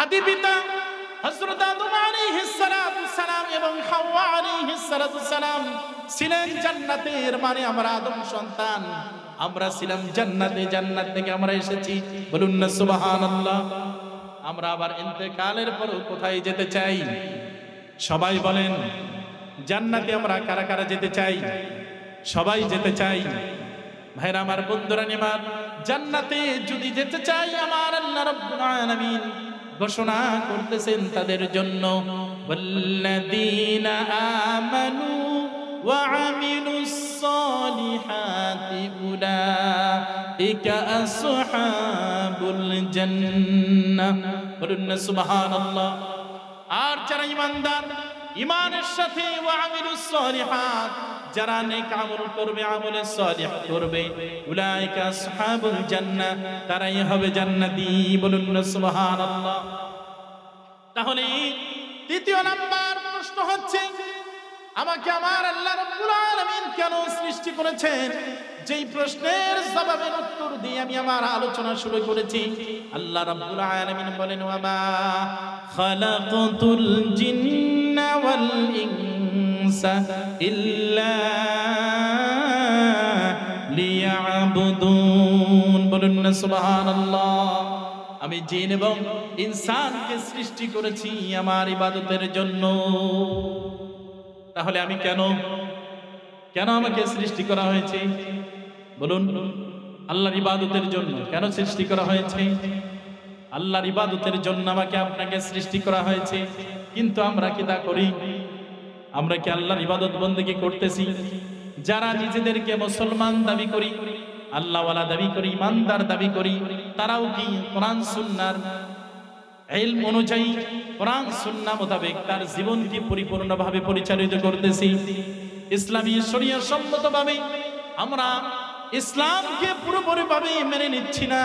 আদি পিতা হযরত আদম আলাইহিস সালাম এবং হাওয়া আলাইহিস সালাম ছিলেন জান্নাতের, মানে আমরা আদম সন্তান, আমরা ছিলাম জান্নাতে, জান্নাত থেকে আমরা এসেছি। বলুন না সুবহানাল্লাহ। আমরা আবার ইন্তেকালের পর কোথায় যেতে চাই? সবাই বলেন জান্নাতে আমরা কারা কারা যেতে চাই? সবাই যেতে চাই। ভাইরা আমার, বন্ধুরা নিমার, জান্নাতে যদি যেতে চাই, আমার আল্লাহ রাব্বুল আলামিন ঘোষণা করতেছেন তাদের জন্য, ওয়াল্লাযীনা আমানু ওয়া আমিলুস সালিহাতি উলাইকা আসহাবুল জান্নাহ। বলুন না সুবহানাল্লাহ। আর যারা ঈমানদার, ঈমানের সাথে ওয়া আমিলুস সালিহাত, যারা নেক আমল করবে, আমলে সালিহ করবে, উলাইকা আসহাবুল জান্নাহ, তারাই হবে জান্নাতি। বলুন না সুবহানাল্লাহ। তাহলে দ্বিতীয় নাম্বার প্রশ্ন হচ্ছে, আমাকে আমার আল্লাহ রাব্বুল আলামিন কেন সৃষ্টি করেছেন? যেই প্রশ্নের জবাবের উত্তর দিয়ে আমি আমার আলোচনা শুরু করেছি। আল্লাহ রাব্বুল আলামিন বলেন, ওয়া মা খালাকাতুল জিন্না ওয়াল ইনসা ইল্লা লিয়াবুদুন। বলুন না সুবহানাল্লাহ। আমি জিন এবং ইনসানকে সৃষ্টি করেছি আমার ইবাদতের জন্য। তাহলে আমি কেন আমাকে সৃষ্টি করা হয়েছে? বলুন, আল্লাহর ইবাদতের জন্য কেন সৃষ্টি করা হয়েছে? আল্লাহর ইবাদতের জন্য আমাকে আপনাকে সৃষ্টি করা হয়েছে। কিন্তু আমরা কি তা করি? আমরা কি আল্লাহর ইবাদত বন্দেগী করতেছি? যারা নিজেদেরকে মুসলমান দাবি করি, আল্লাহওয়ালা দাবি করি, ইমানদার দাবি করি, তারাও কি কোরআন সুন্নাহর ইলম অনুযায়ী, কোরআন সুন্নাহ মোতাবেক তার জীবনকে পরিপূর্ণভাবে পরিচালিত করতেছি? ইসলামী শরীয়ত সম্মতভাবে আমরা ইসলামকে পুরোপুরিভাবে মেনে নিচ্ছি না।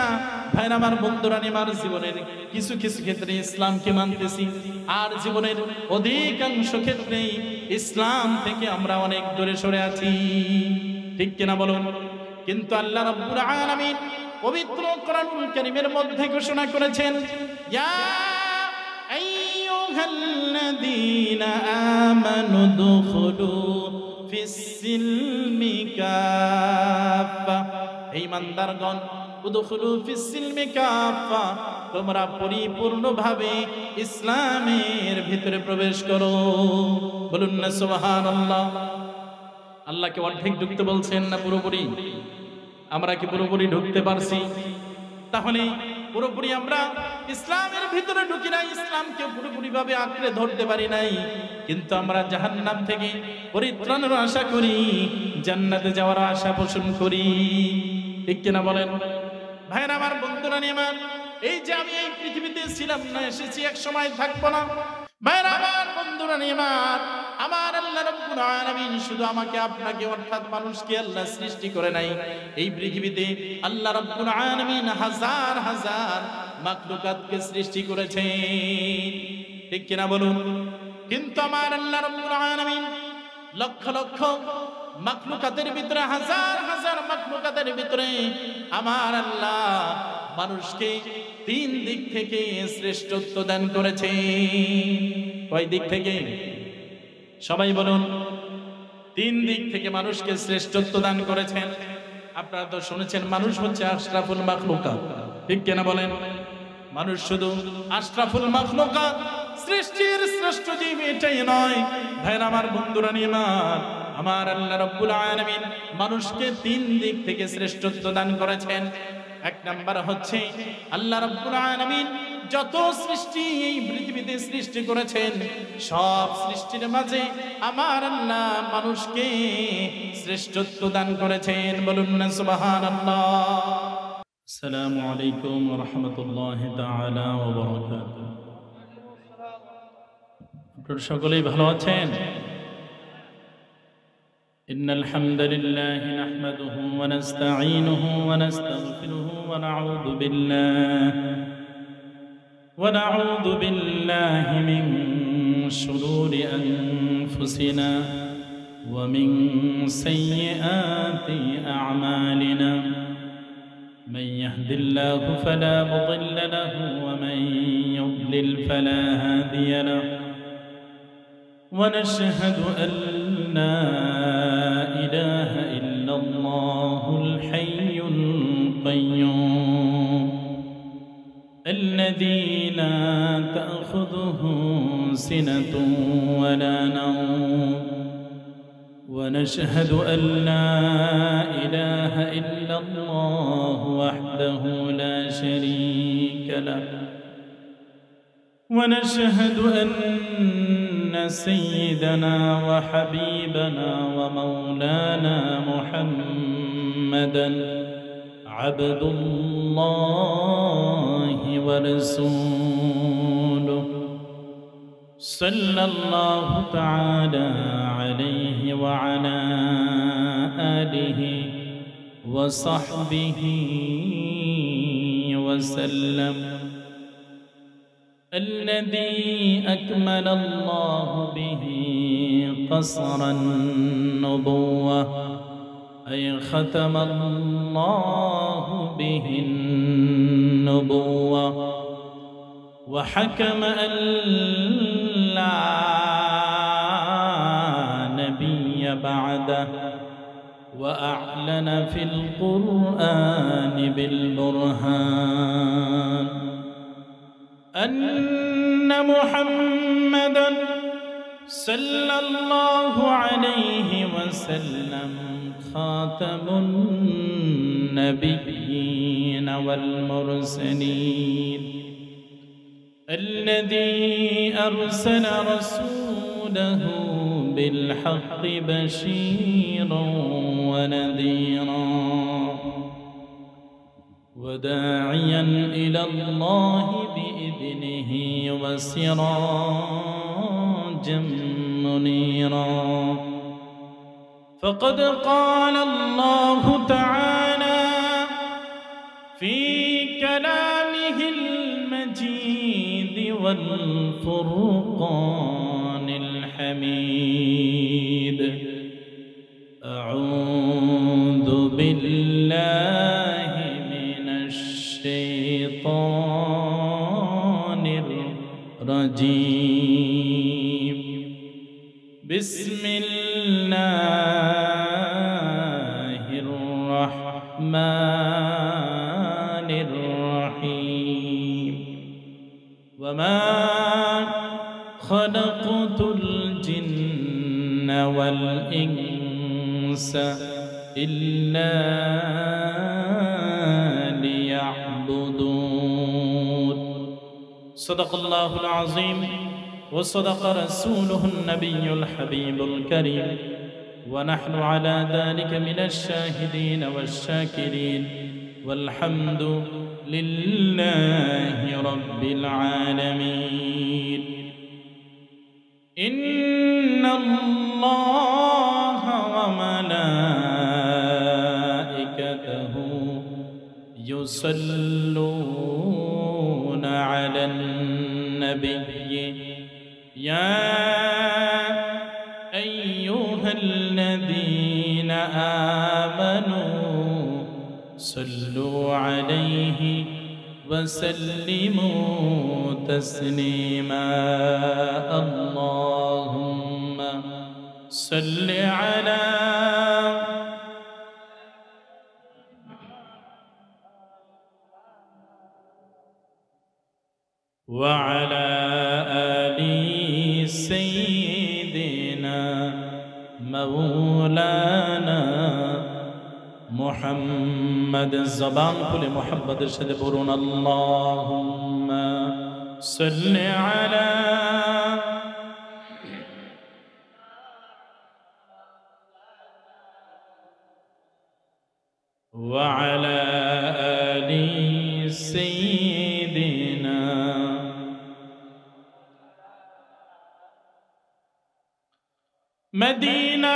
ভাইরা আমার, বন্ধুরা আমার, জীবনের কিছু কিছু ক্ষেত্রে ইসলামকে মানতেছি, আর জীবনের অধিকাংশ ক্ষেত্রে ইসলাম থেকে আমরা অনেক দূরে সরে আছি। ঠিক কিনা বলুন? কিন্তু আল্লাহ রাব্বুল আলামিন পবিত্র কোরআনুল কারীমের মধ্যে ঘোষণা করেছেন, ইয়া আইয়ুহাল্লাযীনা আমানু দুখুলু ফিস-সিলমি কাফা। হে ঈমানদারগণ, উদখুলু ফিস-সিলমি কাফা, তোমরা পরিপূর্ণভাবে ইসলামের ভিতরে প্রবেশ করো। বলুন না সুবহানাল্লাহ। আল্লাহকে অর্ধেক ঢুকতে বলছেন না পুরোপুরি? আমরা কি পুরোপুরি ঢুকতে পারছি? তাহলে পুরোপুরি আমরা ইসলামের ভিতরে ঢুকি নাই, ইসলামকে পুরোপুরি ভাবে আঁকড়ে ধরতে পারি নাই। কিন্তু আমরা জাহান্নাম থেকে পরিত্রাণের আশা করি, জান্নাতে যাওয়ার আশা পোষণ করি। ঠিক কিনা বলেন? ভাইরা আমার, বন্ধুরা আমার, এই যে আমি এই পৃথিবীতে ছিলাম না, এসেছি, এক সময় থাকবো না। ভাইরা আমার, বন্ধুরা আমার আল্লাহ রাব্বুল আলামিন শুধু আমাকে আপনাকে অর্থাৎ মানুষকে আল্লাহ সৃষ্টি করে নাই। এই পৃথিবীতে আল্লাহ রাব্বুল আলামিন হাজার হাজার মাখলুকাতকে সৃষ্টি করেছেন। ঠিক কিনা বলুন? কিন্তু আমার আল্লাহ রাব্বুল আলামিন লক্ষ লক্ষ মাখলুকাতের ভিতরে, হাজার হাজার মাখলুকাতের ভিতরে আমার আল্লাহ মানুষকে তিন দিক থেকে শ্রেষ্ঠত্ব দান করেছে। কয় দিক থেকে? সবাই বলুন। তিন দিক থেকে মানুষকে শ্রেষ্ঠত্ব দান করেছেন। আপনারা তো শুনেছেন, মানুষ হচ্ছে আশরাফুল মাখলুকাত। ঠিক কিনা বলেন? মানুষ শুধু আশরাফুল মাখলুকাত, সৃষ্টির শ্রেষ্ঠ জীব এটাই নয়। ভাইরা আমার, বন্ধুরা আমার আল্লাহ রাব্বুল আলামিন মানুষকে তিন দিক থেকে শ্রেষ্ঠত্ব দান করেছেন। এক নাম্বার হচ্ছে, আল্লাহ রাব্বুল আলামিন যত সৃষ্টি এই পৃথিবীতে সৃষ্টি করেছেন, সব সৃষ্টির মাঝে আমার আল্লাহ মানুষকে শ্রেষ্ঠত্ব দান করেছেন। বলুন না সুবহানাল্লাহ। আসসালামু আলাইকুম ওয়া রাহমাতুল্লাহি তাআলা ওয়া বারাকাতুহু। আপনারা সকলেই ভালো আছেন? ইন্নাল হামদালিল্লাহি নাহমাদুহু ওয়া নাস্তাঈনুহু ওয়া নাস্তাগফিরুহু ونعوذ بالله من شرور أنفسنا ومن سيئات أعمالنا من يهد الله فلا مضل له ومن يضلل يضلل فلا هادي له ونشهد أن لا إله إلا الله الحي القيوم الذي لا تأخذه سنة ولا نوم ونشهد أن لا إله إلا الله وحده لا شريك له ونشهد أن سيدنا وحبيبنا ومولانا محمدًا عبد الله ورسوله صلى الله تعالى عليه وعلى آله وصحبه وسلم الذي أكمل الله به قصر النبوة أي ختم الله به النبوة وحكم أن لا نبي بعده وأعلن في القرآن بالبرهان أن محمدًا صلى الله عليه وسلم خاتم النبيين والمرسلين الذي أرسل رسوله بالحق بشيرا ونذيرا وداعيا إلى الله بإذنه وسراجا منيرا فقد قال الله تعالى في كلامه المجيد والفرقان الحميد أعوذ بالله من الشيطان الرجيم بسم الله الرحمن الرحيم وما خلقت الجن والإنس إلا ليعبدون صدق الله العظيم وصدق رسوله النبي الحبيب الكريم ونحن على ذلك من الشاهدين والشاكرين والحمد لله رب العالمين إن الله وملائكته يصلون على النبي يا أيها الذين آمنوا صلوا عليه وسلموا تسليما اللهم صل على وعلى آل سيدنا مولانا محمد الزبان كل محبت شدبرون اللهم صل على وعلى آل سيدنا مدینہ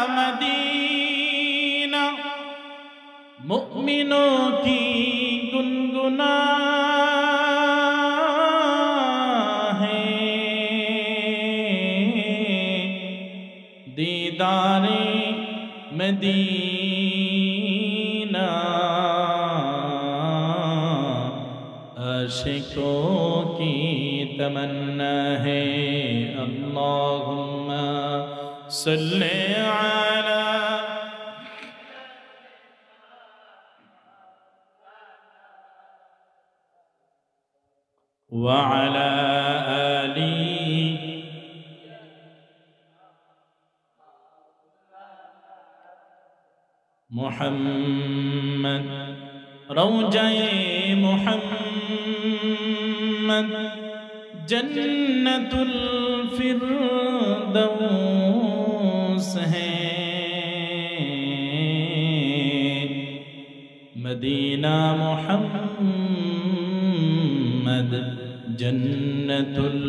مدینہ مؤمنوں کی گنگنا ہے دیدار مدینہ عاشقوں کی तमन्ना है। अल्लाहुम्मा सल्ले अला व अला आली मुहम्मद। रौजाए मुहम्मद जन्नतुल फिरदौस है। मदीना मुहम्मद जन्नतुल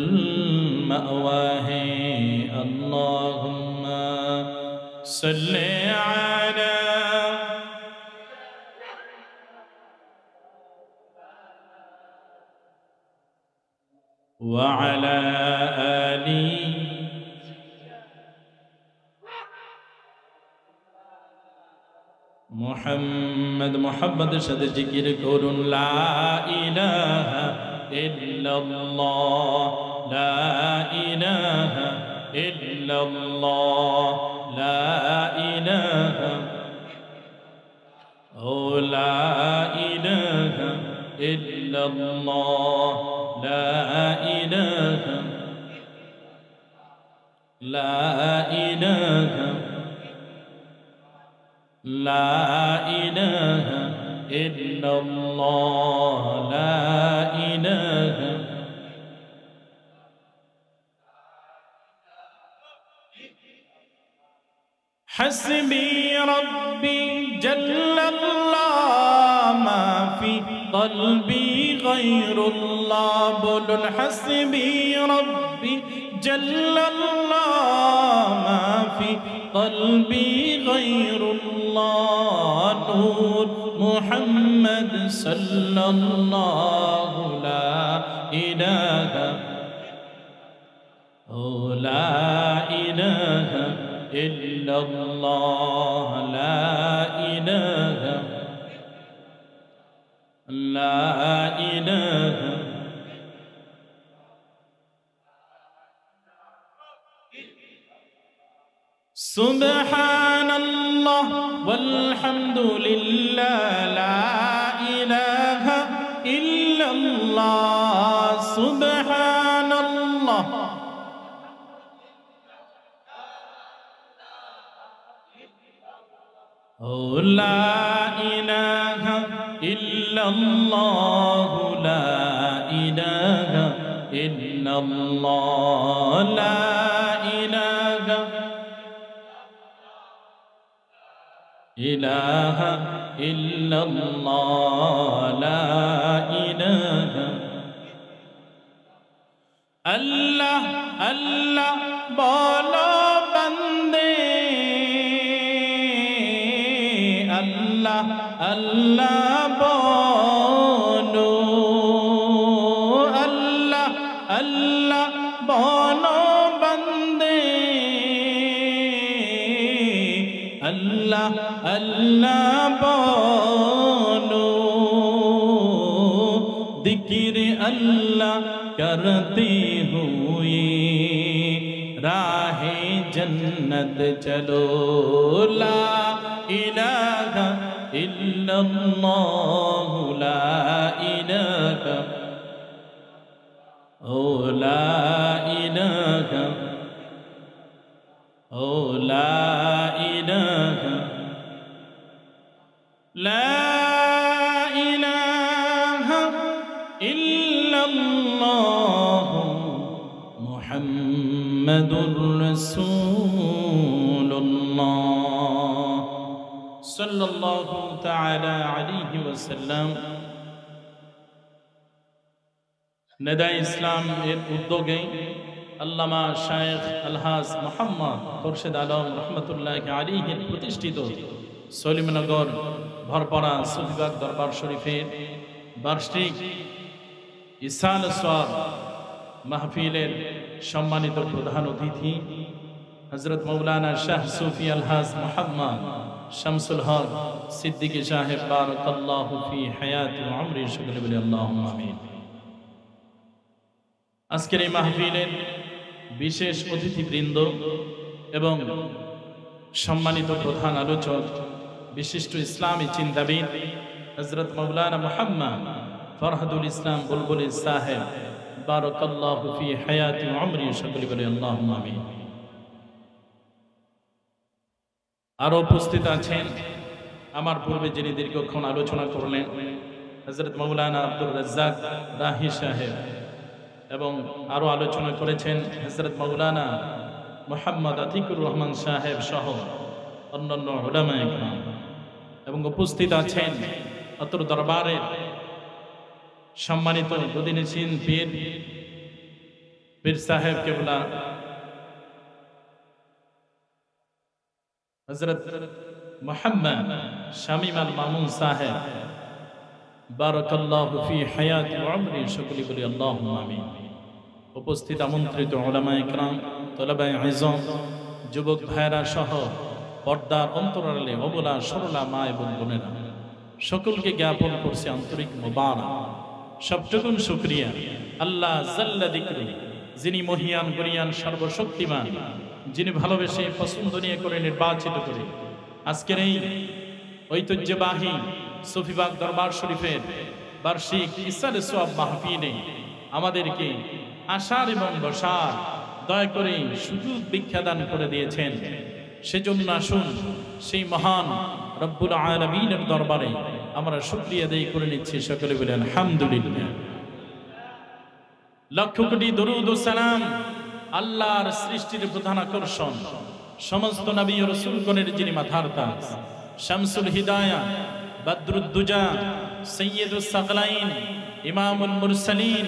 मअवा है। अल्लाहुम्मा सल्ले अला व अला आली मुहम्मद। मोहब्बत साथे जिकिर करुन ला इलाहा इल्लल्लाह, ला इलाहा इल्लल्लाह, ला इलाहा ओ ला इलाहा इल्लल्लाह, ला इलाहा ला इलाहा ला इलाहा इल्लल्लाह, ला इलाहा हस्बी रब्बी जल्लल्लाह मा फी क़ल्बी गैरुल्लाह। बोलुन हस्बी रब्बी जल्लल्लाह मा फी क़ल्बी गैरुल्लाह। नूर मुहम्मद सल्लल्लाहु ला इलाहा ओ ला इलाहा इल्लल्लाह, ला इलाहा ला इलाहा सुब्हानल्लाह वल्हम्दुलिल्लाह, ला इलाहा इल्लल्लाह। सुब्हानल्लाह ओ ला इलाहा इल्लल्लाह, ला इलाहा इल्लल्लाह, ला इलाहा इलाहा इल्लल्लाह, ला इलाहा। अल्लाह अल्लाह बोलो बंदे, अल्लाह अल्लाह बोलो, अल्लाह अल्लाह बोलो बंदे, अल्लाह अल्लाह बोलो। जिक्र अल्लाह करते हुए राहे जन्नत चलो, ला इलाहा इल्लल्लाह, ला इलाहा ओ ला इलाहा ओ ला इलाहा ला इलाहा इल्लल्लाह मुहम्मदुर रसूलुल्लाह सल्लल्लाहु ताला अलैहि वसल्लम। नेदा इस्लाम एर उद्योगे আল্লামা শায়েখ আলহাজ মোহাম্মদ খোরশেদ আলম রহমতুল্লাহ আলাইহির প্রতিষ্ঠিত সলিমনগর ভরপড়া সুফিবাগ দরবার শরীফের বার্ষিক ইসাল সোয়াব মাহফিলের সম্মানিত প্রধান অতিথি হযরত মাওলানা শাহ সুফি আলহাজ মোহাম্মদ শামসুল হক সিদ্দিকী সাহেব বারাকাল্লাহু ফি হায়াতি ওয়া উমরি, সকলে বলি আল্লাহুম্মা আমিন। আজকের এই মাহফিলের বিশেষ অতিথিবৃন্দ এবং সম্মানিত প্রধান আলোচক বিশিষ্ট ইসলামী চিন্তাবিদ হযরত মাওলানা মুহাম্মদ ফরহাদুল ইসলাম বুলবুলি সাহেব বারাকাল্লাহু ফি হায়াতি ওয়া উমরি, সকলে বলি আল্লাহুম্মা আমিন। আরো উপস্থিত আছেন আমার পূর্বে যিনি দীর্ঘক্ষণ আলোচনা করলেন হযরত মাওলানা আব্দুর রাজ্জাক রাহি সাহেব, এবং আরো আলোচনা করেছেন হযরত মাওলানা মুহাম্মদ আতিকুর রহমান সাহেব সহ অন্যান্য উলামায়ে কেরাম, এবং উপস্থিত আছেন অত্র দরবারের সম্মানিত গদিনশীন পীর সাহেব কেবলা হযরত মুহাম্মদ শামীম আল মামুন সাহেব বারাকাল্লাহু ফি হায়াতি ওয়া উমরি, সকলে বলি আল্লাহুম্মা আমিন। উপস্থিত আমন্ত্রিত উলামায়ে কেরাম, তলাবায়ে ইলম, যুবক ভাইরা সহ পর্দার অন্তরালে অবলা সরলা মা এবং বোনেরা, সকলকে জ্ঞাপন করছে আন্তরিক মোবারক, সবটুকুন শুকরিয়া আল্লাহ জাল্লা যিকরু, যিনি মহিয়ান গরিয়ান সর্বশক্তিমান, যিনি ভালোবেসে পছন্দনীয় করে নির্বাচিত করে আজকের এই ঐতিহ্যবাহী সফিবাগ দরবার শরীফের বার্ষিক ইসালে সোয়াব মাহফিলে আমাদেরকে আসার এবং বসার দয়া করে সুযোগ ভিক্ষাদান করে দিয়েছেন। সেজন্য আসুন সেই মহান রব্বুল আলামিনের দরবারে আমরা শুকরিয়া আদায় করে নিচ্ছি, সকলে বলেন আলহামদুলিল্লাহ। লক্ষ কোটি দরুদ ও সালাম আল্লাহর সৃষ্টির প্রধান আকর্ষণ, সমস্ত নবী ও রাসূলগণের যিনি মাথার তাজ, শামসুল হিদায়া, বদরুদ্দুজা, সৈয়দুস সাকলাইন, ইমামুল মুরসালিন,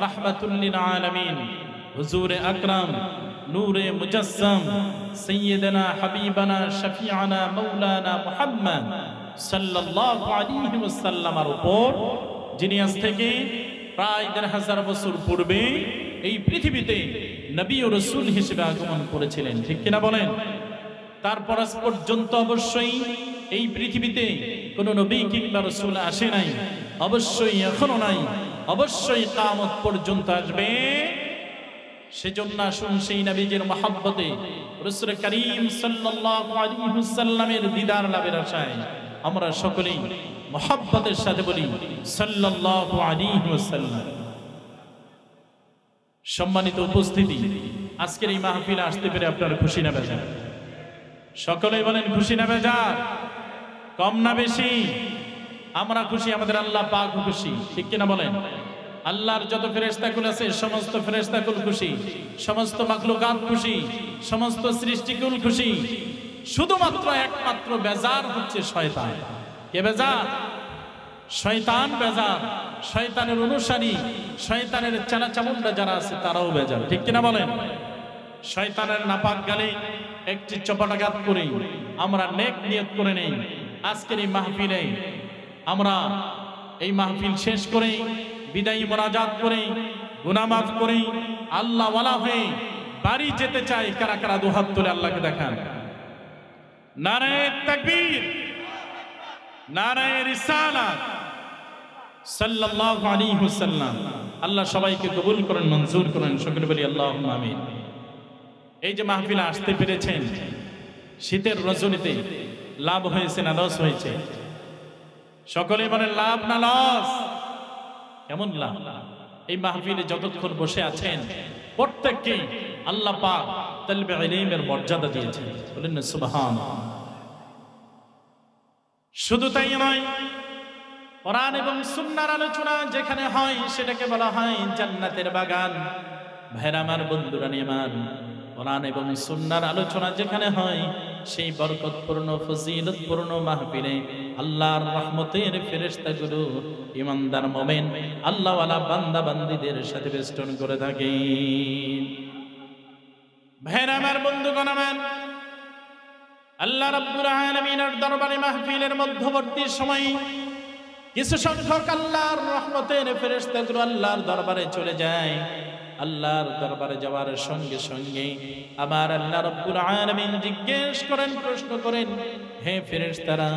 রাহমাতুল লিল আলামিন, হুজুরে আকরাম, নূরে মুজাসসাম, সাইয়্যিদানা হাবিবানা শফিআনা মাওলানা মুহাম্মদ সাল্লাল্লাহু আলাইহি ওয়াসাল্লামের উপর, যিনি আজ থেকে প্রায় ১৫০০ বছর পূর্বে এই পৃথিবীতে নবী ও রাসূল হিসেবে আগমন করেছিলেন, ঠিক কিনা বলেন? তারপর আজ পর্যন্ত অবশ্যই এই পৃথিবীতে কোনো নবী কিংবা রাসূল আসে নাই, অবশ্যই এখনো নাই, অবশ্যই কিয়ামত পর্যন্ত আসবে। সেজন্য আসুন সেই নবীজির মহব্বতে রাসূল করিম সাল্লাল্লাহু আলাইহি ওয়াসাল্লামের দিদার লাভের আশায় আমরা সকলেই মহব্বতের সাথে বলি সাল্লাল্লাহু আলাইহি ওয়াসাল্লাম। সম্মানিত উপস্থিতি, আজকের এই মাহফিলে আসতে পেরে আপনারা খুশি না বেজার? সকলেই বলেন খুশি না বেজার? কম না বেশি? আমরা খুশি, আমাদের আল্লাহ পাক খুশি, ঠিক কিনা বলেন? আল্লাহর যত ফেরেশতাকুল আছে সমস্ত ফেরেশতাকুল খুশি, সমস্ত মাখলুকাত খুশি, সমস্ত সৃষ্টিকুল খুশি। শুধুমাত্র একমাত্র বেজার হচ্ছে শয়তান। কে বেজার? শয়তান বেজার। শয়তানের অনুসারী, শয়তানের চানা চামুন্ডা যারা আছে তারাও বেজার, ঠিক কিনা বলেন? শয়তানের নাপাক গালে একটি চপাটাঘাত করে আমরা নেক নিয়ত করে নেই আজকের এই মাহফিলে। আমরা এই মাহফিল শেষ করে বিদায়ী মোনাজাত করে গুনাহ মাফ করে আল্লাহ ওয়ালা হয়ে বাড়ি যেতে চাই। কারা কারা দুহাত তুলে আল্লাহকে দেখান? নারায়ে তাকবীর, নারায়ে রিসালাত, সাল্লাল্লাহু আলাইহি ওয়াসাল্লাম। আল্লাহ সবাইকে কবুল করেন, মঞ্জুর করেন, সকলে বলি আল্লাহুম্মা আমিন। এই যে মাহফিলে আসতে পেরেছেন, শীতের রজনীতে লাভ হয়েছে না লস হয়েছে? সকলে বলেন লাভ না লস? কেমন লাভ? এই মাহফিলে যতক্ষণ বসে আছেন প্রত্যেককে আল্লাহ পাক তালবে ইলমের মর্যাদা দিয়েছেন, বলেন না সুবহানাল্লাহ। শুধু তাই নয়, কোরআন এবং সুন্নাহর আলোচনা যেখানে হয় সেটাকে বলা হয় জান্নাতের বাগান। ভাইরা আমার, বন্ধুরা আমার, কোরআন এবং সুন্নাহর আলোচনা যেখানে হয় সেই বরকতপূর্ণ ফজিলতপূর্ণ মাহফিলে আল্লাহর রহমতের ফেরেশতাগুলো ঈমানদার মুমিন আল্লাহওয়ালা বান্দা বান্দীদের সাথে বেষ্টন করে থাকে। ভাইরা আমার, বন্ধুগণ আমার, আল্লাহ রাব্বুল আলামিনের দরবারে মাহফিলের মধ্যবর্তী সময় কিছু সংখ্যক আল্লাহর রহমতের ফেরেশতাগুলো আল্লাহর দরবারে চলে যায়। আল্লাহর দরবারে যাওয়ার সঙ্গে সঙ্গে আমার আল্লাহ রাব্বুল আলামিন জিজ্ঞেস করেন, প্রশ্ন করেন, হে ফেরেশতারা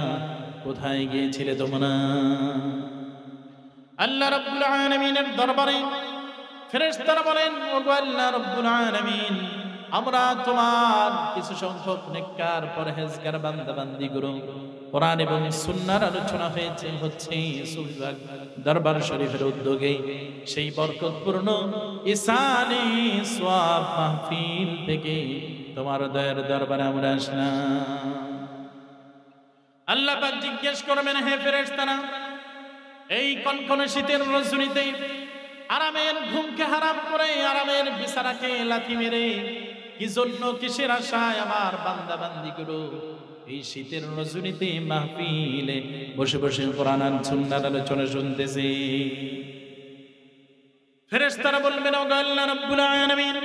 কোথায় গিয়েছিলে তোমরা? আল্লাহ রাব্বুল আলামিনের দরবারে ফেরেশতারা বলেন, ওগো আল্লাহ রাব্বুল আলামিন, আমরা তোমার কিছু সংখ্যক নেককার পরহেজগার বান্দা বান্দীগুলো কোরআন এবং সুন্নাহর আলোচনা হচ্ছে সুফিবাগ দরবার শরীফের উদ্যোগে সেই বরকতপূর্ণ ইসানে সওয়াব মাহফিল থেকে তোমার দয়ার দরবারে আমরা আসলাম। আল্লাহ পাক জিজ্ঞেস করবেন, হে ফেরেশতারা, এই কনকনে শীতের রজনীতে আরামের ঘুমকে হারাম করে আরামের বিছানাকে লাথি মেরে কি জন্য কিসের আশায় আমার বান্দা বান্দীগুলো এই শীতের রজনীতে মাহফিলে বসে বসে কোরআন আর সুন্নাহর আলোচনা শুনতেছে? ফেরেশতারা বলবেন, ওগো আল্লাহ রাব্বুল আলামিন,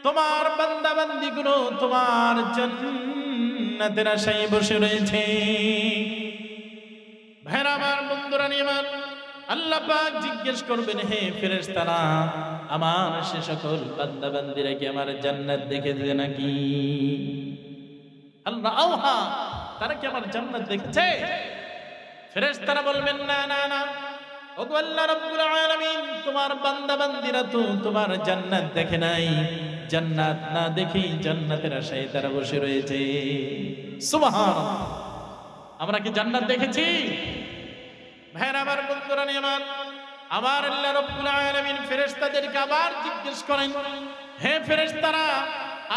তোমার বান্দা বান্দীগুলো তোমার জান্নাতের আশায় বসে রয়েছে। ভাইরা আমার, বন্ধুরা নিমান, আল্লাহ পাক জিজ্ঞেস করবেন, হে ফেরেশতারা, আমার সে সকল বান্দা বান্দীরা কি আমার জান্নাত দেখেছে নাকি? আল্লাহ আওহা, তারা কি আমার জান্নাত দেখেছে? ফেরেশতারা বলবেন, না না না, ওগো আল্লাহ রাব্বুল আলামিন, তোমার বান্দা বান্দীরা তো তোমার জান্নাত দেখে নাই, জান্নাত না দেখি জান্নাতের আশায় তারা বসে রয়েছে। সুবহানাল্লাহ, আমরা কি জান্নাত দেখেছি? ভাইরা আমার, বন্ধুরা নিমান, আমার আল্লাহ রাব্বুল আলামিন ফেরেশতাদেরকে আবার জিজ্ঞেস করেন, হে ফেরেশতারা,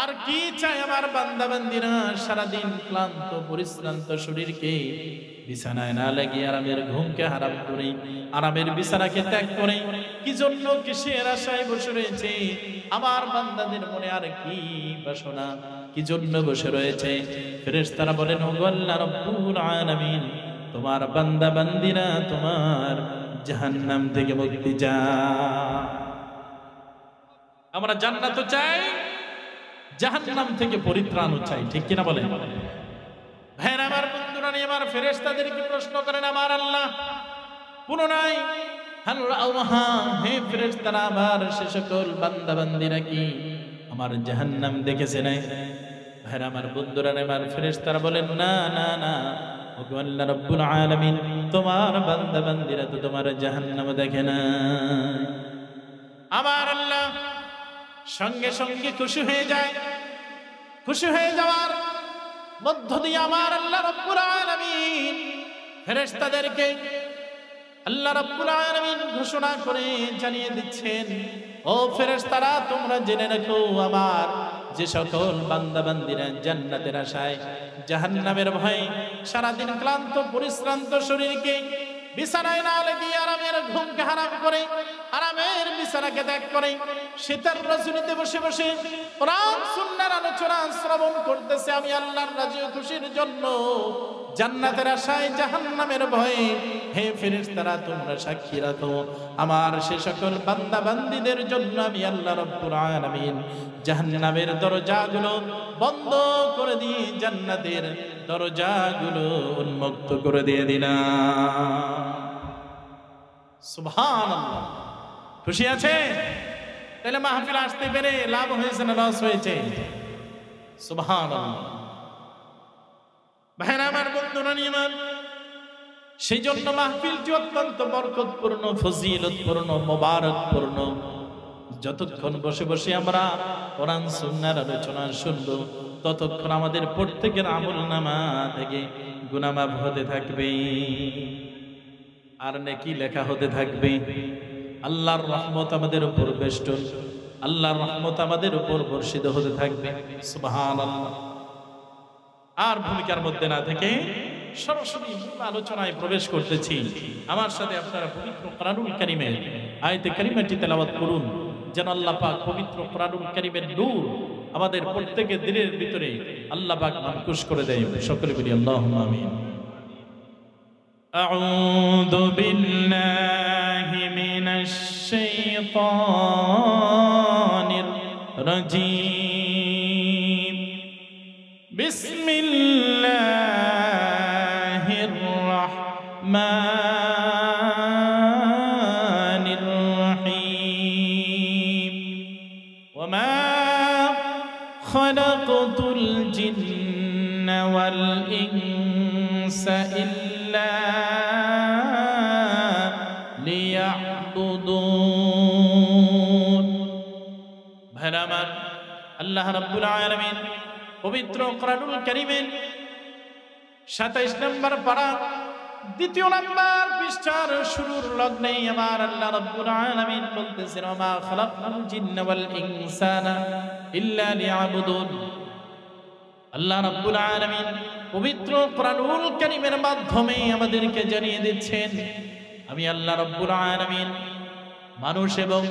আর কি চায় আমার বান্দা বান্দীরা সারাদিন ক্লান্ত পরিশ্রান্ত শরীরকে বিছানায় না লাগিয়ে আরামের ঘুমকে হারাম করে আরামের বিছানাকে ত্যাগ করে কি জন্য কিসের আশায় বসে রয়েছে? আমার বান্দাদের মনে আর কি বাসনা, কি জন্য বসে রয়েছে? ফেরেশতারা বলেন, ওগো আল্লাহ রাব্বুল আলামিন, তোমার বান্দা বান্দীরা তোমার জাহান্নাম থেকে মুক্তি চায়। আমরা জান্নাতও চাই, জাহান্নাম থেকে পরিত্রাণও চাই, ঠিক কিনা বলেন? ভাইরা আমার, বন্ধুরা নিয়ে আমার ফেরেশতাদেরকে প্রশ্ন করেন আমার আল্লাহ পুনরায়, হে ফেরেশতারা, আমার সে সকল বান্দা বান্দীরা কি আমার জাহান্নাম দেখেছে না? ভাইরা আমার, বন্ধুরা নিয়ে আমার ফেরেশতারা বলেন, না না না, ওগো আল্লাহ রাব্বুল আলামিন, তোমার বান্দা বান্দীরা তো তোমার জাহান্নাম দেখে না। আমার আল্লাহ সঙ্গে সঙ্গে খুশি হয়ে যায়। খুশি হয়ে যাওয়ার মধ্য দিয়ে আমার আল্লাহ রাব্বুল আলামিন ফেরেশতাদেরকে আল্লাহ রাব্বুল আলামিন ঘোষণা করে জানিয়ে দিচ্ছেন, ও ফেরেশতারা, তোমরা জেনে রাখো, আমার যে সকল বান্দা বান্দীরা জান্নাতের আশায় জাহান্নামের ভয়ে সারাদিন ক্লান্ত পরিশ্রান্ত শরীরকে বিছানায় না লাগিয়ে আরামের ঘুমকে হারাম করে আরামের বিছানাকে ত্যাগ করে শীতের রজনীতে বসে বসে কোরআন সুন্নাহর আলোচনা শ্রবণ করতেছে, আমি আল্লাহর রাজি ও খুশির জন্য জান্নাতের আশায় জাহান্নামের ভয়ে, হে ফেরেশতারা, তোমরা সাক্ষী রাখো, আমার সে সকল বান্দা বান্দীদের জন্য আমি আল্লাহ রাব্বুল আলামিন জাহান্নামের দরজাগুলো বন্ধ করে দিয়ে জান্নাতের দরজাগুলো উন্মুক্ত করে দিয়ে দিলাম। সুবহানাল্লাহ, খুশি আছে? তাহলে মাহফিল আসতে পেরে লাভ হয়েছে না লস হয়েছে? সুবহানাল্লাহ। ভাইরা আমার, বন্ধুরা নিমান, সেই জন্য মাহফিলটি অত্যন্ত বরকতপূর্ণ, ফজিলতপূর্ণ, মোবারকপূর্ণ। যতক্ষণ বসে বসে আমরা কোরআন সুন্নাহর আলোচনা শুনবো, ততক্ষণ আমাদের প্রত্যেকের আমলনামা থেকে গুনাহ মাফ হতে থাকবে আর নেকি লেখা হতে থাকবে। আল্লাহর রহমত আমাদের উপর বেষ্টন, আল্লাহর রহমত আমাদের উপর বর্ষিত হতে থাকবে। সুবহানাল্লাহ। আর ভূমিকার মধ্যে না থেকে সরাসরি আলোচনায় প্রবেশ করতেছি। আমার সাথে আপনারা পবিত্র কোরআনুল কারীমের আয়াতে কারিমাটি তেলাওয়াত করুন, যেন আল্লাহ পাক পবিত্র কোরআনুল কারীমের নূর আমাদের প্রত্যেকের দিলের ভিতরে আল্লাহ পাক মানকুশ করে দেয়। সকলে বলি আল্লাহুম্মা আমিন। আউযু বিল্লাহি মিনাশ শাইতানির রাজীম। বিসমিল্লাহির রাহমানির রহিম। ওয়ামা খালাকতুল জিন্না ওয়াল ইনসা ইল্লা লিয়াবুদুন। ভাইরা আমার, আল্লাহ রাব্বুল আলামিন পবিত্র কোরআনুল কারীমের 27 নম্বর পারা দ্বিতীয় নম্বর পৃষ্ঠার শুরুর লগ্নে আমার আল্লাহ রাব্বুল আলামিন বলতেছেন, ওয়া খালাকনাল জিন্না ওয়াল ইনসানা ইল্লা লিয়াবুদুন। আল্লাহ রাব্বুল আলামিন পবিত্র কোরআনুল কারীমের মাধ্যমে আমাদেরকে জানিয়ে দিচ্ছেন, আমি আল্লাহ রাব্বুল আলামিন মানুষ এবং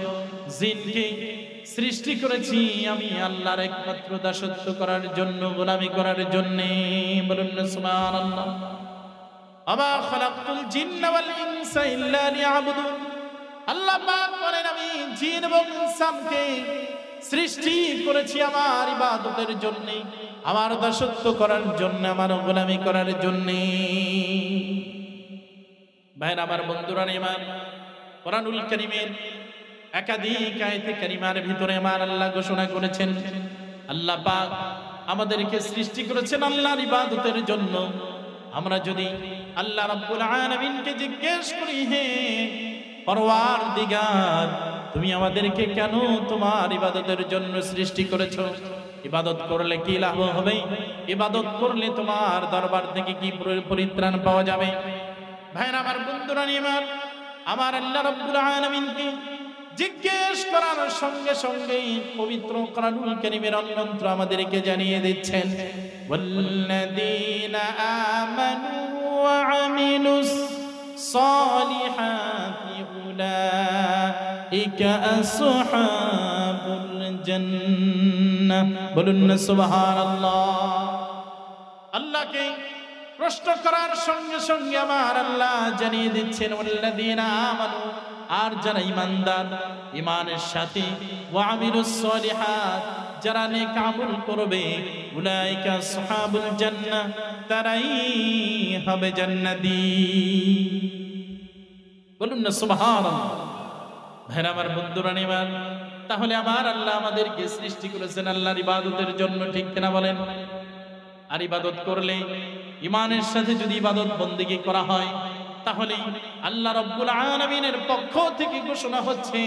জিনকে সৃষ্টি করেছি আমি আল্লাহর একমাত্র দাসত্ব করার জন্য, গোলামি করার জন্য। বলুন না সুবহানাল্লাহ। আমা খালাকতুল জিন্না ওয়াল ইনসা ইল্লা লিয়াবুদুন। আল্লাহ পাক বলেন, আমি জিন এবং ইনসানকে সৃষ্টি করেছি আমার ইবাদতের জন্য, আমার দাসত্ব করার জন্য, আমার গোলামি করার জন্য। ভাইরা আমার, বন্ধুরা আমার, কোরআনুল কারীমের একাধিক আয়াতে কারিমার ভিতরে আমার আল্লাহ ঘোষণা করেছেন, আল্লাহ পাক আমাদেরকে সৃষ্টি করেছেন আল্লাহর ইবাদতের জন্য। আমরা যদি আল্লাহ রাব্বুল আলামিনকে জিজ্ঞেস করি, হে পরওয়ারদিগার, তুমি আমাদেরকে কেন তোমার ইবাদতের জন্য সৃষ্টি করেছো? ইবাদত করলে কি লাভ হবে? ইবাদত করলে তোমার দরবার থেকে কি পরিত্রাণ পাওয়া যাবে? ভাইরা আমার, বন্ধুরা আমার আল্লাহ রাব্বুল আলামিনকে জিজ্ঞেস করার সঙ্গে সঙ্গে পবিত্র কোরআনুল কারীমের অন্যত্র আমাদেরকে জানিয়ে দিচ্ছেন, ওয়াল্লাযীনা আমানু ওয়া আমিলুস সালিহাতি উলাইকা আসহাবুল জান্নাহ। বলুন না সুবহানাল্লাহ। আল্লাহকে প্রশ্ন করার সঙ্গে সঙ্গে আমার আল্লাহ জানিয়ে দিচ্ছেন, ওয়াল্লাযীনা আমানু, আর যারা ঈমানদার, ঈমানের সাথে ওয়া আমিলুস সালিহাত, যারা নেক আমল করবে, উলাইকা আসহাবুল জান্নাহ, তারাই হবে জান্নাতি। বলুন না সুবহানাল্লাহ। ভাইরা আমার, বন্ধুরা আমার, তাহলে আমার আল্লাহ আমাদেরকে সৃষ্টি করেছেন আল্লাহর ইবাদতের জন্য, ঠিক কিনা বলেন? আর ইবাদত করলে, ঈমানের সাথে যদি ইবাদত বন্দেগী করা হয়, তাহলে আল্লাহ রাব্বুল আলামিনের পক্ষ থেকে ঘোষণা হচ্ছে,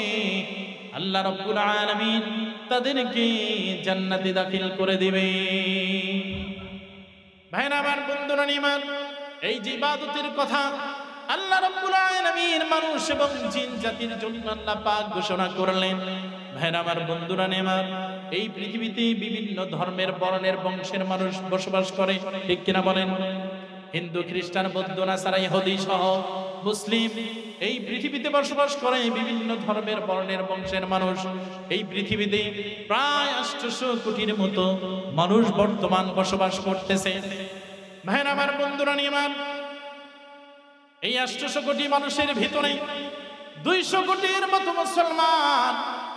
আল্লাহ রাব্বুল আলামিন তাদেরকে জান্নাতে দাখিল করে দিবে। ভাইরা আমার, বন্ধুরা আমার, এই যে ইবাদতের কথা আল্লাহ রাব্বুল আলামিন মানুষ এবং জিন জাতির জন্য আল্লাহ পাক ঘোষণা করলেন। ভাইরা আমার, বন্ধুরা আমার, এই পৃথিবীতে বিভিন্ন ধর্মের, বর্ণের, বংশের মানুষ বসবাস করে, ঠিক কিনা বলেন? হিন্দু, খ্রিস্টান, বৌদ্ধ, নাসারা, ইহুদি সহ মুসলিম এই পৃথিবীতে বসবাস করে বিভিন্ন ধর্মের, বর্ণের, বংশের মানুষ। এই পৃথিবীতে প্রায় 800 কোটির মতো মানুষ বর্তমান বসবাস করতেছে। ভাইরা আমার, বন্ধুরা আমার, এই 800 কোটি মানুষের ভিতরে 200 কোটির মতো মুসলমান,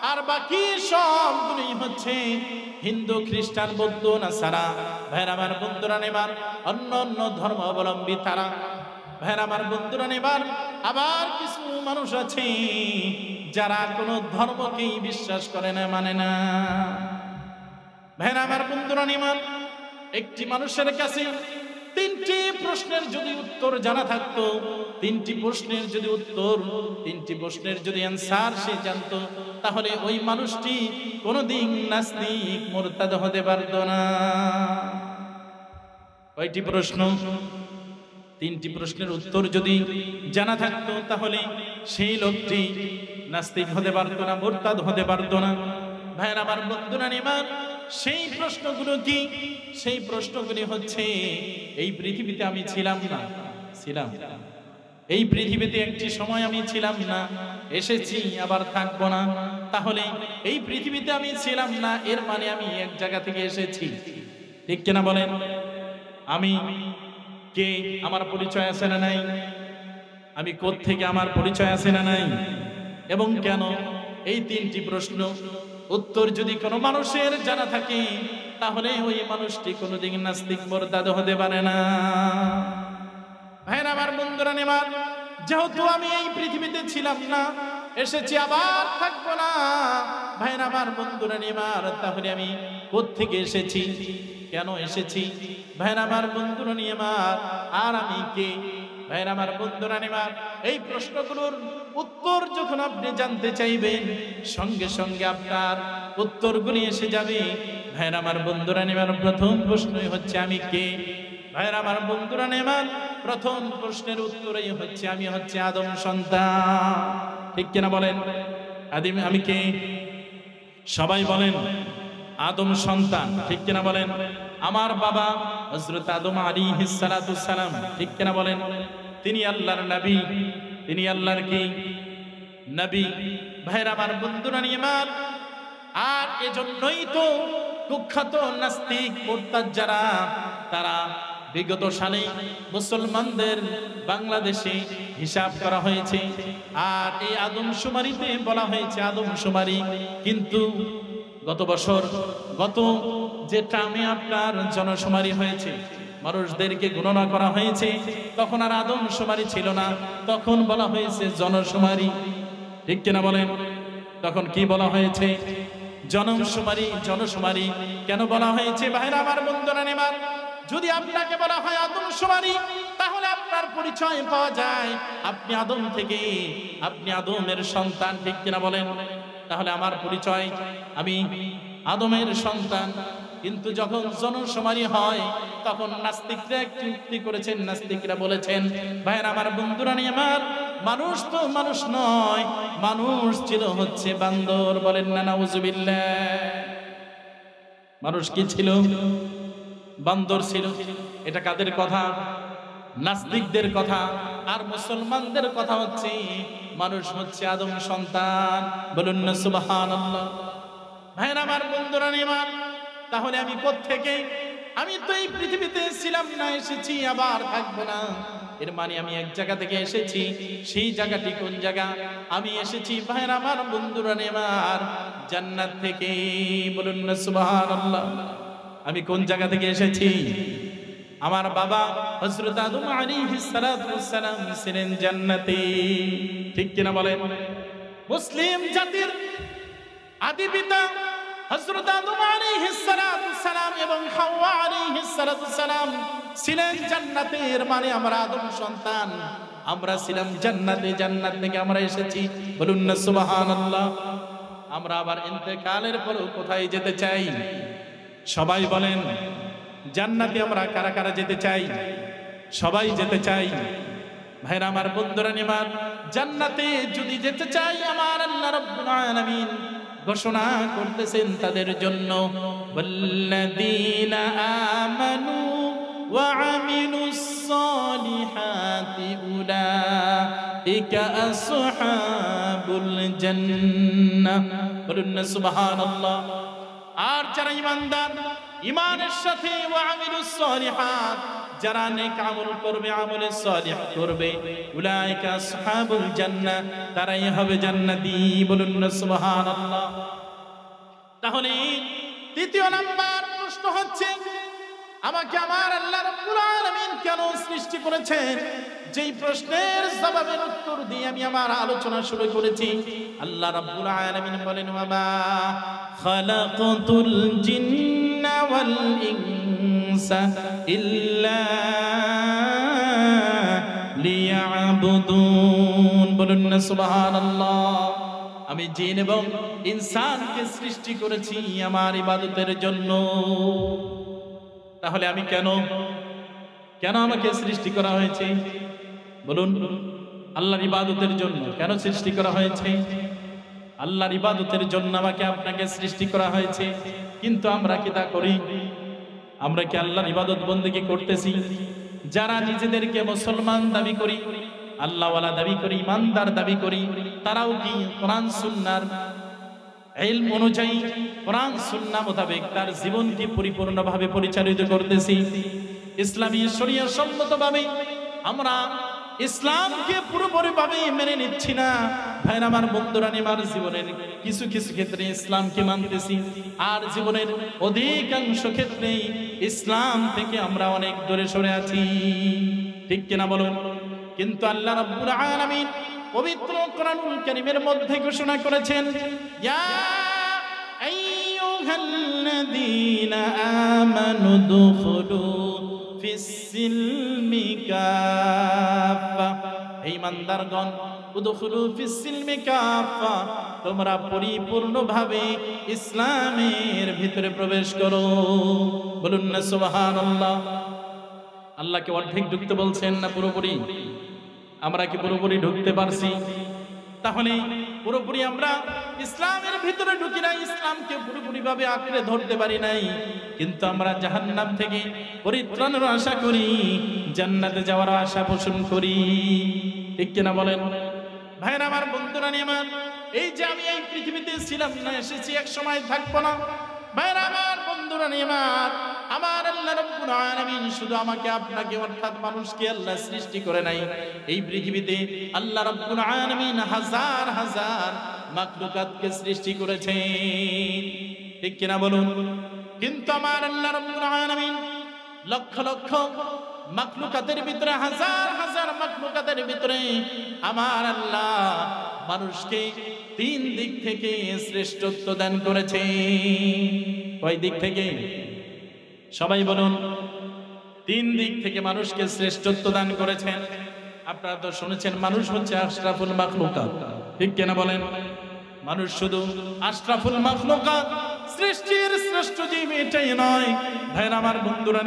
আর বাকি সবগুলি হচ্ছে হিন্দু, খ্রিস্টান, বৌদ্ধ, নাসারা। ভাইরা আমার, বন্ধুরা আমার, অন্য অন্য ধর্ম অবলম্বী তারা। ভাইরা আমার, বন্ধুরা আমার, আবার কিছু মানুষ আছে যারা কোনো ধর্মকেই বিশ্বাস করে না, মানে না। ভাইরা আমার, বন্ধুরা আমার, একটি মানুষের কাছে 3টি প্রশ্নের যদি উত্তর জানা থাকতো, 3টি প্রশ্নের যদি উত্তর, 3টি প্রশ্নের যদি অ্যান্সার সে জানতো, তাহলে ওই মানুষটি কোনোদিন নাস্তিক, মুরতাদ হতে পারতো না। কয়টি প্রশ্ন? 3টি প্রশ্নের উত্তর যদি জানা থাকতো, তাহলে সেই লোকটি নাস্তিক হতে পারতো না, মুরতাদ হতে পারতো না। ভাইরা আমার, বন্ধুরা আমার, সেই প্রশ্নগুলো কি? সেই প্রশ্নগুলি হচ্ছে, এই পৃথিবীতে আমি ছিলাম না, ছিলাম। এই পৃথিবীতে একটি সময় আমি ছিলাম না, এসেছি, আবার থাকবো না। তাহলে এই পৃথিবীতে আমি ছিলাম না, এর মানে আমি এক জায়গা থেকে এসেছি, ঠিক কিনা বলেন? আমি কে, আমার পরিচয় আছে না নাই? আমি কোত্থেকে, আমার পরিচয় আছে না নাই? এবং কেন? এই 3টি প্রশ্ন উত্তর যদি কোনো মানুষের জানা থাকে, তাহলে ওই মানুষটি কোনোদিন নাস্তিক, মুরতাদ হতে পারে না। ভাইরা আমার, বন্ধুরা আমার, যেহেতু আমি এই পৃথিবীতে ছিলাম না, এসেছি, আবার থাকবো না। ভাইরা আমার, বন্ধুরা আমার, তাহলে আমি কোত্থেকে এসেছি, কেন এসেছি? ভাইরা আমার, বন্ধুরা আমার, আর আমি কে? ভাইরা আমার, বন্ধুরা আমার, এই প্রশ্নগুলোর উত্তর যখন আপনি জানতে চাইবেন, সঙ্গে সঙ্গে আপনার উত্তরগুলি এসে যাবে। ভাইরা আমার, বন্ধুরা আমার, প্রথম প্রশ্নই হচ্ছে আমি কে? ভাইরা আমার, বন্ধুরা আমার, প্রথম প্রশ্নের উত্তরই হচ্ছে আমি হচ্ছে আদম সন্তান। ঠিক কিনা বলেন? আমি কে? সবাই বলেন আদম সন্তান। ঠিক কিনা বলেন? আমার বাবা হযরত আদম আলাইহিস সালাতু সালাম। ঠিক কিনা বলেন? তিনি আল্লাহর নবী, তিনি আল্লাহর কি নবী। ভাইরা আমার, বন্ধুরা আমার, আর এজন্যই তো কুখ্যাত নাস্তিক মুরতাদ যারা, তারা বিগত সালে মুসলমানদের বাংলাদেশে হিসাব করা হয়েছে, আর এই আদমশুমারিতে বলা হয়েছে আদমশুমারি। কিন্তু গত বছর, গত যে টার্মে আপনার জনশুমারি হয়েছে, মানুষদেরকে গণনা করা হয়েছে, তখন আর আদমশুমারি ছিল না, তখন বলা হয়েছে জনশুমারি। ঠিক কিনা বলেন? তখন কি বলা হয়েছে? জনশুমারি। জনশুমারি কেন বলা হয়েছে? ভাইরা আমার, বন্ধুরা আমার, যদি আপনাকে বলা হয় আদমশুমারি, তাহলে আপনার পরিচয় পাওয়া যায় আপনি আদম থেকে, আপনি আদমের সন্তান। ঠিক কিনা বলেন? তাহলে আমার পরিচয় আমি আদমের সন্তান। কিন্তু যখন জনশুমারি হয়, তখন নাস্তিকরা একটি যুক্তি করেছেন, নাস্তিকরা বলেছেন, ভাইরা আমার, বন্ধুরা আমার, মানুষ তো মানুষ নয়, মানুষ ছিল হচ্ছে বান্দর। বলেন না নাউজুবিল্লাহ? মানুষ কি ছিল? বান্দর ছিল। এটা কাদের কথা? নাস্তিকদের কথা। আর মুসলমানদের কথা হচ্ছে মানুষ হচ্ছে আদম সন্তান। বলুন না সুবহানাল্লাহ? ভাইরা আমার, বন্ধুরা আমার, তাহলে আমি কোত্থেকে? আমি তো এই পৃথিবীতে ছিলাম না, এসেছি, আবার থাকবো না। এর মানে আমি এক জায়গা থেকে এসেছি। সেই জায়গাটি কোন জায়গা? আমি এসেছি ভাইরা আমার, বন্ধুরা আমার, জান্নাত থেকে। বলুন না সুবহানাল্লাহ? আমি কোন জায়গা থেকে এসেছি? আমার বাবা হযরত আদম আলাইহিস সালাতু ওয়াসসালাম ছিলেন জান্নাতে। ঠিক কিনা বলেন? মুসলিম জাতির আদি পিতা হযরত আদম আলাইহিস সালাতু ওয়াসসালাম এবং হাওয়া আলাইহিস সালাতু ওয়াসসালাম ছিলেন জান্নাতে। এর মানে আমরা আদম সন্তান, আমরা ছিলাম জান্নাতে, জান্নাত থেকে আমরা এসেছি। বলুন না সুবহানাল্লাহ? আমরা আবার ইন্তেকালের পরেও কোথায় যেতে চাই? সবাই বলেন জান্নাতে আমরা কারা কারা যেতে চাই? সবাই যেতে চাই। ভাইরা আমার, বন্ধুরা আমার, জান্নাতে যদি যেতে চাই, আমার আল্লাহ রাব্বুল আলামিন ঘোষণা করতেছেন তাদের জন্য, ওয়াল্লাযীনা আমানু ওয়া আমিলুস সালিহাতি উলাইকা আসহাবুল জান্নাহ। বলুন না সুবহানাল্লাহ? আর যারা ঈমানদার, ঈমানের সাথে ওয়া আমিলুস সালিহাত, যারা নেক আমল করবে, আমলে সালিহ করবে, উলাইকা আসহাবুল জান্নাহ, তারাই হবে জান্নাতি। বলুন না সুবহানাল্লাহ? তাহলে দ্বিতীয় নাম্বার প্রশ্ন হচ্ছে, আমাকে আমার আল্লাহ রাব্বুল আলামিন কেন সৃষ্টি করেছেন? যেই প্রশ্নের জবাবের উত্তর দিয়ে আমি আমার আলোচনা শুরু করেছি। আল্লাহ রাব্বুল আলামিন বলেন, ওয়া মা খালাকাতুল জিন্না ওয়াল ইনসা ইল্লা লিয়াবুদুন। বলুন না সুবহানাল্লাহ? আমি জিন এবং ইনসানকে সৃষ্টি করেছি আমার ইবাদতের জন্য। তাহলে আমি কেন আমাকে সৃষ্টি করা হয়েছে? বলুন, আল্লাহর ইবাদতের জন্য কেন সৃষ্টি করা হয়েছে? আল্লাহর ইবাদতের জন্য আমাকে আপনাকে সৃষ্টি করা হয়েছে। কিন্তু আমরা কি তা করি? আমরা কি আল্লাহর ইবাদত বন্দেগী করতেছি? যারা নিজেদেরকে মুসলমান দাবি করি, আল্লাহওয়ালা দাবি করি, ইমানদার দাবি করি, তারাও কি কোরআন সুন্নাহর ইলম অনুযায়ী, কোরআন সুন্নাহ মোতাবেক তার জীবনকে পরিপূর্ণভাবে পরিচালিত করতেছি? ইসলামী শরিয়ত সম্মতভাবে আমরা ইসলামকে পুরোপুরিভাবে মেনে নিচ্ছি না। ভাইরা আমার, বন্ধুরা আমার, জীবনের কিছু কিছু ক্ষেত্রে ইসলামকে মানতেছি, আর জীবনের অধিকাংশ ক্ষেত্রে ইসলাম থেকে আমরা অনেক দূরে সরে আছি। ঠিক কিনা বলুন? কিন্তু আল্লাহ রাব্বুল আলামিন পবিত্র কোরআনুল কারীমের মধ্যে ঘোষণা করেছেন, ইয়া আইয়ুহাল্লাযীনা আমানু দুখুলু ফিস সিলমি কাফা। হে ইমানদারগণ উদখুলু ফিস সিলমি কাফা, তোমরা পরিপূর্ণভাবে ইসলামের ভিতরে প্রবেশ করো। বলুন না সুবহানাল্লাহ। আল্লাহকে অর্ধেক ঢুকতে বলছেন না পুরোপুরি? আমরা কি পুরোপুরি ঢুকতে পারছি? তাহলে পুরোপুরি আমরা ইসলামের ভিতরে ঢুকি নাই, ইসলামকে পুরোপুরি ভাবে আঁকড়ে ধরতে পারি নাই, কিন্তু আমরা জাহান্নাম থেকে পরিত্রাণের আশা করি, জান্নাতে যাওয়ার আশা পোষণ করি। ঠিক কিনা বলেন? ভাইরা আমার, বন্ধুরা আমার, এই যে আমি এই পৃথিবীতে ছিলাম না, এসেছি, এক সময় থাকবো না। ভাইরা আমার, বন্ধুরা আমার আল্লাহ রাব্বুল আলামিন শুধু আমাকে আপনাকে অর্থাৎ মানুষকে আল্লাহ সৃষ্টি করে নাই, এই পৃথিবীতে আল্লাহ রাব্বুল আলামিন হাজার হাজার মাখলুকাতকে সৃষ্টি করেছেন। ঠিক কিনা বলুন? কিন্তু আমার আল্লাহ রাব্বুল আলামিন লক্ষ লক্ষ মাখলুকাতের ভিতরে, হাজার হাজার মাখলুকাতের ভিতরে আমার আল্লাহ মানুষকে তিন দিক থেকে শ্রেষ্ঠত্ব দান করেছে। কয় দিক থেকে? সবাই বলুন। তিন দিক থেকে মানুষকে শ্রেষ্ঠত্ব দান করেছেন। আপনারা তো শুনেছেন মানুষ হচ্ছে আশরাফুল মাখলুকাত। ঠিক কিনা বলেন? মানুষ শুধু আশরাফুল মাখলুকাত, সৃষ্টির শ্রেষ্ঠ জীব এটাই নয়। ভাইরা আমার, বন্ধুরা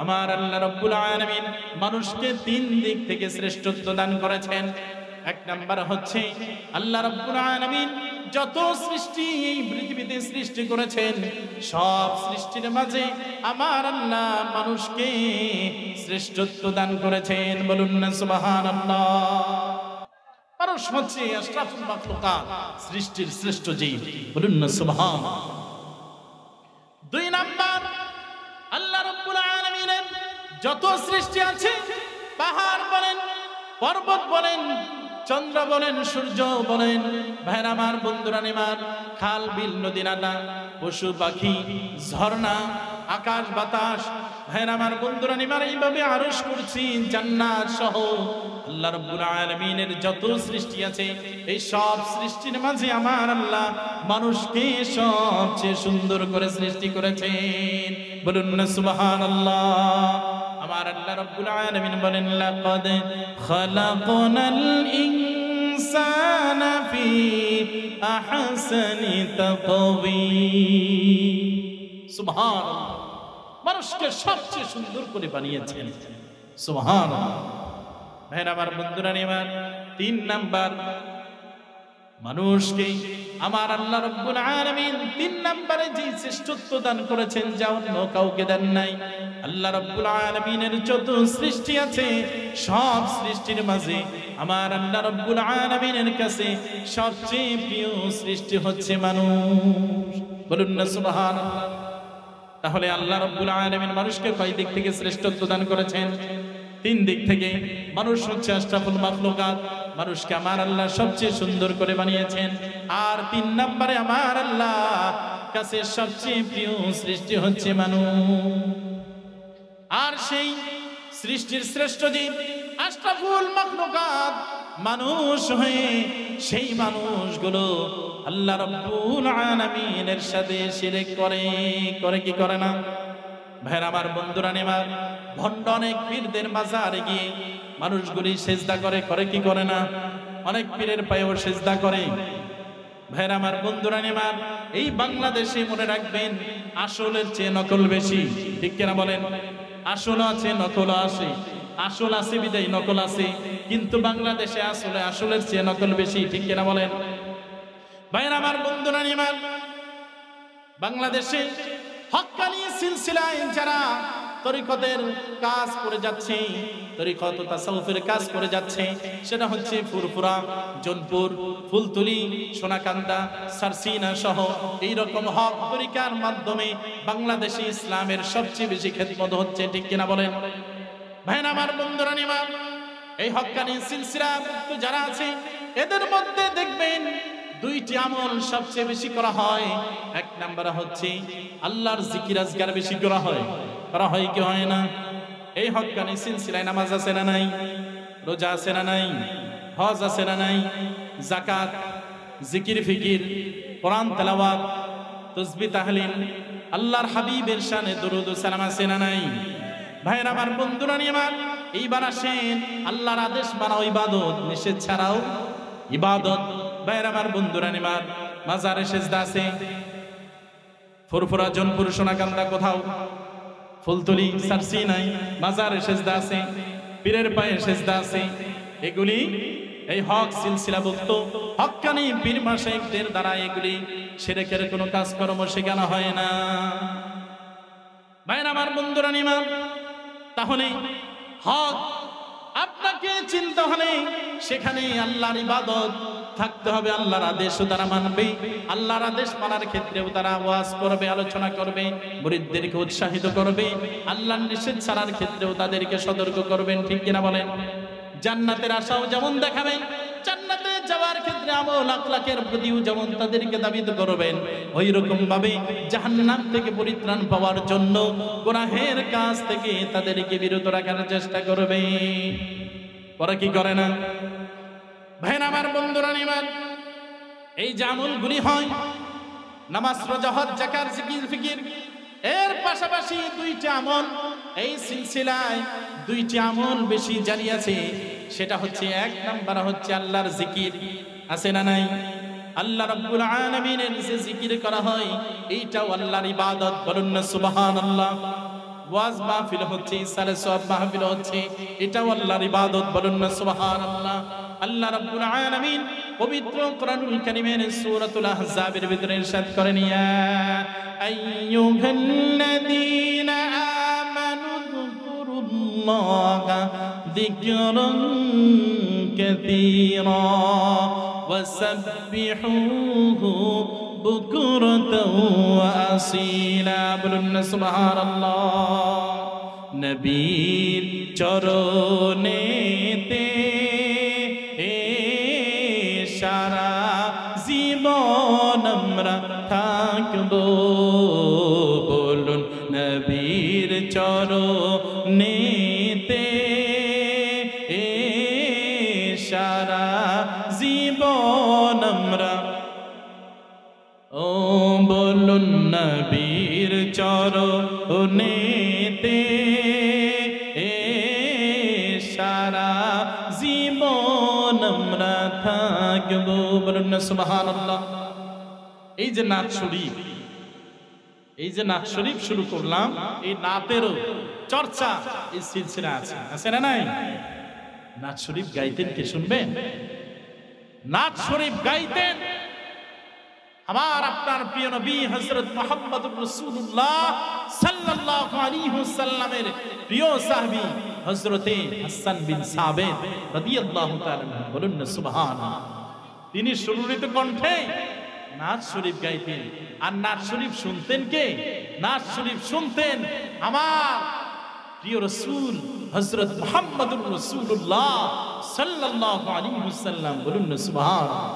আমার আল্লাহ রাব্বুল আলামিন মানুষকে তিন দিক থেকে শ্রেষ্ঠত্ব দান করেছেন। এক নাম্বার হচ্ছে আল্লাহ রাব্বুল আলামিন যত সৃষ্টি এই পৃথিবীতে সৃষ্টি করেছেন, সব সৃষ্টির মাঝে আমার আল্লাহ মানুষকে শ্রেষ্ঠত্ব দান করেছেন। বলুন না সুবহানাল্লাহ। মানুষ হচ্ছে আশরাফুল মাখলুকাত, সৃষ্টির শ্রেষ্ঠ জীব। বলুন না সুবহানাল্লাহ। দুই নাম্বার, আল্লাহ রাব্বুল আলামিনের যত সৃষ্টি আছে, পাহাড় বলেন, পর্বত বলেন, চন্দ্র বলেন, সূর্য বলেন, ভাইরা আমার, বন্ধুরা আমার, খাল বিল নদী নালা, পশু পাখি, ঝর্ণা, আকাশ বাতাস, ভাইরা আমার, বন্ধুরা আমার, এইভাবে আরশ কুরসি, জান্নাত সহ আল্লাহ রাব্বুল আলামিনের যত সৃষ্টি আছে, এই সব সৃষ্টির মাঝে আমার আল্লাহ মানুষকে সবচেয়ে সুন্দর করে সৃষ্টি করেছেন। বলুন না সুবহানাল্লাহ। আমার আল্লাহ রাব্বুল আলামিন বলেন, লাকাদ খালাকনাল ইনসানা ফি আহসানি তাকওয়িম। সুবহানাল্লাহ। মানুষকে সবচেয়ে সুন্দর করে বানিয়েছেন। সুবহানাল্লাহ। ভাইরা আমার, বন্ধুরা আমার, তিন নাম্বার, মানুষকে আমার আল্লাহ রাব্বুল আলামিন তিন নম্বরে যে শ্রেষ্ঠত্ব দান করেছেন, যা অন্য কাউকে দেন নাই। আল্লাহ রাব্বুল আলামিনের যত সৃষ্টি আছে, সব সৃষ্টির মাঝে আমার আল্লাহ রাব্বুল আলামিনের কাছে সবচেয়ে প্রিয় সৃষ্টি হচ্ছে মানুষ। বলুন না সুবহানাল্লাহ। তাহলে আল্লাহ রাব্বুল আলামিন মানুষকে কয় দিক থেকে শ্রেষ্ঠত্ব দান করেছেন? তিন দিক থেকে। মানুষ হচ্ছে আশরাফুল মাখলুকাত, মানুষকে আমার আল্লাহ সবচেয়ে সুন্দর করে বানিয়েছেন। আর তিন নম্বরে আমার আল্লাহ কাছে সবচেয়ে প্রিয় সৃষ্টি হচ্ছে মানুষ। আর সেই সৃষ্টির শ্রেষ্ঠ জীব আশরাফুল মাখলুকাত মানুষ হয়ে সেই মানুষগুলো আল্লাহ রাব্বুল আলামিনের সাথে শিরক করে কি করে না? ভাইরা আমার, বন্ধুরা আমার, ভণ্ড অনেক পীরদের মাজারে গিয়ে মানুষগুলি সেজদা করে কি করে না? অনেক পীরের পায়েও সেজদা করে। ভাইরা আমার, বন্ধুরা আমার, এই বাংলাদেশে মনে রাখবেন, আসলের চেয়ে নকল বেশি। ঠিক কিনা বলেন? আসল আছে, নকল আছে। আসল আছে বিদায় নকল আছে, কিন্তু বাংলাদেশে আসলের চেয়ে নকল বেশি। ঠিক কিনা বলেন? ভাইরা আমার, বন্ধুরা আমার, বাংলাদেশে হক্কানি সিলসিলায় যারা তরিকতের কাজ করে যাচ্ছে, তরিকত তাসাউফের কাজ করে যাচ্ছে, সেটা হচ্ছে ফুরফুরা, জোনপুর, ফুলতলি, সোনাকান্দা, সারসিনা সহ এইরকম হক তরিকার মাধ্যমে বাংলাদেশে ইসলামের সবচেয়ে বেশি খেদমত হচ্ছে। ঠিক কিনা বলেন? ভাইরা আমার, বন্ধুরা আমার, এই হক্কানি সিলসিলা যারা আছে, এদের মধ্যে দেখবেন দুইটি আমল সবচেয়ে বেশি করা হয়। এক নাম্বার হচ্ছে আল্লাহর জিকির আজকার বেশি করা হয় কি হয় না? এই হক্কানি সিলসিলায় নামাজ আছে না নাই? রোজা আছে না নাই? হজ আছে না নাই? যাকাত, জিকির ফিকির, কোরআন তেলাওয়াত, তাসবিহ তাহলিল, আল্লাহর হাবিবের শানে দরুদ ও সালাম আছে না নাই? ভাইরা আমার, বন্ধুরা আমার, এইবার আসেন আল্লাহর আদেশ মানাও ইবাদত, নিষেধ ছাড়াও ইবাদত। ভাইরা আমার, বন্ধুরা নিমার, মাজারে সেজদা আছে, ফুরফুরা জনপুর সোনাকান্দা কোথাও ফুলতলি সারসি নাই, মাজারে সেজদা আছে, পীরের পায়ে সেজদা আছে। এগুলি এই হক সিলসিলাভুক্ত হক্কানি পীর মাশায়েখদের দ্বারা এগুলি শিরকের কোনো কাজকর্ম শেখানো হয় না। ভাইরা আমার, বন্ধুরা নিমার, তাহলে হক আপনাকে চিনতে হলে সেখানে আল্লাহর ইবাদত থাকতে হবে, আল্লাহর আদেশও তারা মানবে, আল্লাহর আদেশ মানার ক্ষেত্রেও তারা ওয়াজ করবে, আলোচনা করবে, মুরিদদেরকে উৎসাহিত করবে, আল্লাহর নিষেধ ছাড়ার ক্ষেত্রেও তাদেরকে সতর্ক করবেন। ঠিক কিনা বলেন? জান্নাতের আশাও যেমন দেখাবেন, জান্নাতে যাওয়ার ক্ষেত্রে আমল আখলাকের প্রতিও যেমন তাদেরকে দাবিত করবেন, ওই রকম ভাবে জাহান্নাম থেকে পরিত্রাণ পাওয়ার জন্য গুনাহের কাজ থেকে তাদেরকে বিরত রাখার চেষ্টা করবে। পরে কি করে না? ভাইরা আমার, বন্ধুরা নিমান, এই যে আমলগুলি হয়, নামাজ, রোজা, হজ, যাকাত, জিকির, ফিকির, এর পাশাপাশি দুইটা আমল এই সিলসিলায়, দুইটি আমল বেশি জারি আছে। সেটা হচ্ছে, এক নাম্বার হচ্ছে আল্লাহর জিকির। আছে না নাই? আল্লাহ রাব্বুল আলামিনের যে জিকির করা হয়, এইটাও আল্লাহর ইবাদত। বলুন না সুবহানাল্লাহ। ওয়াজ মাহফিল হচ্ছে, ইসালে সওয়াব মাহফিল হচ্ছে, এটাও আল্লাহর ইবাদত। বলুন না সুবহানাল্লাহ। আল্লাহ রাব্বুল আলামিন পবিত্র কোরআনুল কারীমের সূরাতুল আহজাবের ভিতরে ইরশাদ করেন, ইয়া আইয়ুহাল্লাযীনা আমানু যকুরুল্লাহা যিকরান কাসীরা ওয়াসাব্বিহুহু বুকরাতাও ওয়া আসীলা। বলুন না সুবহানাল্লাহ। নবীর চরণেতে সারা জীবন আমরা থাকবো। বলুন, নবীর চরণেতে সারা জীবন আমরা, ও বলুন, নবীর চরণেতে সারা জীবন আমরা থাকবো। বলুন না সুবহানাল্লাহ। এই যে নাত শরীফ, এই যে নাত শরীফ শুরু করলাম, এই নাতেরও চর্চা এই সিলসিলা আছে, আছে না নাই? নাত শরীফ গাইতেন কে শুনবেন? নাত শরীফ গাইতেন আমার আপনার প্রিয় নবী হযরত মুহাম্মদুর রাসূলুল্লাহ সাল্লাল্লাহু আলাইহি ওয়াসাল্লামের প্রিয় সাহাবী হযরতে হাসান বিন সাবিত রাদিয়াল্লাহু তাআলা। বলুন না সুবহানাল্লাহ। তিনি সুরলিত কণ্ঠে নাত শরীফ গাইতেন। আর নাত শরীফ শুনতেন কে? নাত শরীফ শুনতেন আমার প্রিয় রাসূল হযরত মুহাম্মদুর রাসূলুল্লাহ সাল্লাল্লাহু আলাইহি ওয়াসাল্লাম। বলুন না সুবহানাল্লাহ।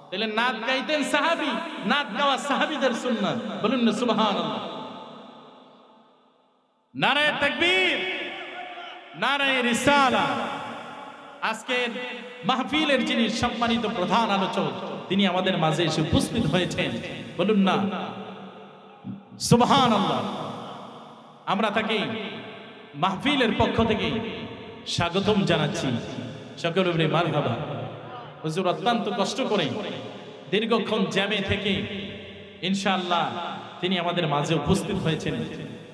তাহলে নাত গাইতেন সাহাবী, নাত গাওয়া সাহাবীদের সুন্নাত। বলুন না সুবহানাল্লাহ। নারায়ে তাকবীর, নারায়ে রিসালাহ। আজকের মাহফিলের যিনি সম্মানিত প্রধান আলোচক, তিনি আমাদের মাঝে এসে উপস্থিত হয়েছেন। বলুন না সুবহানাল্লাহ। আমরা তাকে মাহফিলের পক্ষ থেকে স্বাগতম জানাচ্ছি। সকলে বলি মারহাবা। হুজুর অত্যন্ত কষ্ট করে দীর্ঘক্ষণ জ্যামে থেকে ইনশাআল্লাহ তিনি আমাদের মাঝে উপস্থিত হয়েছেন।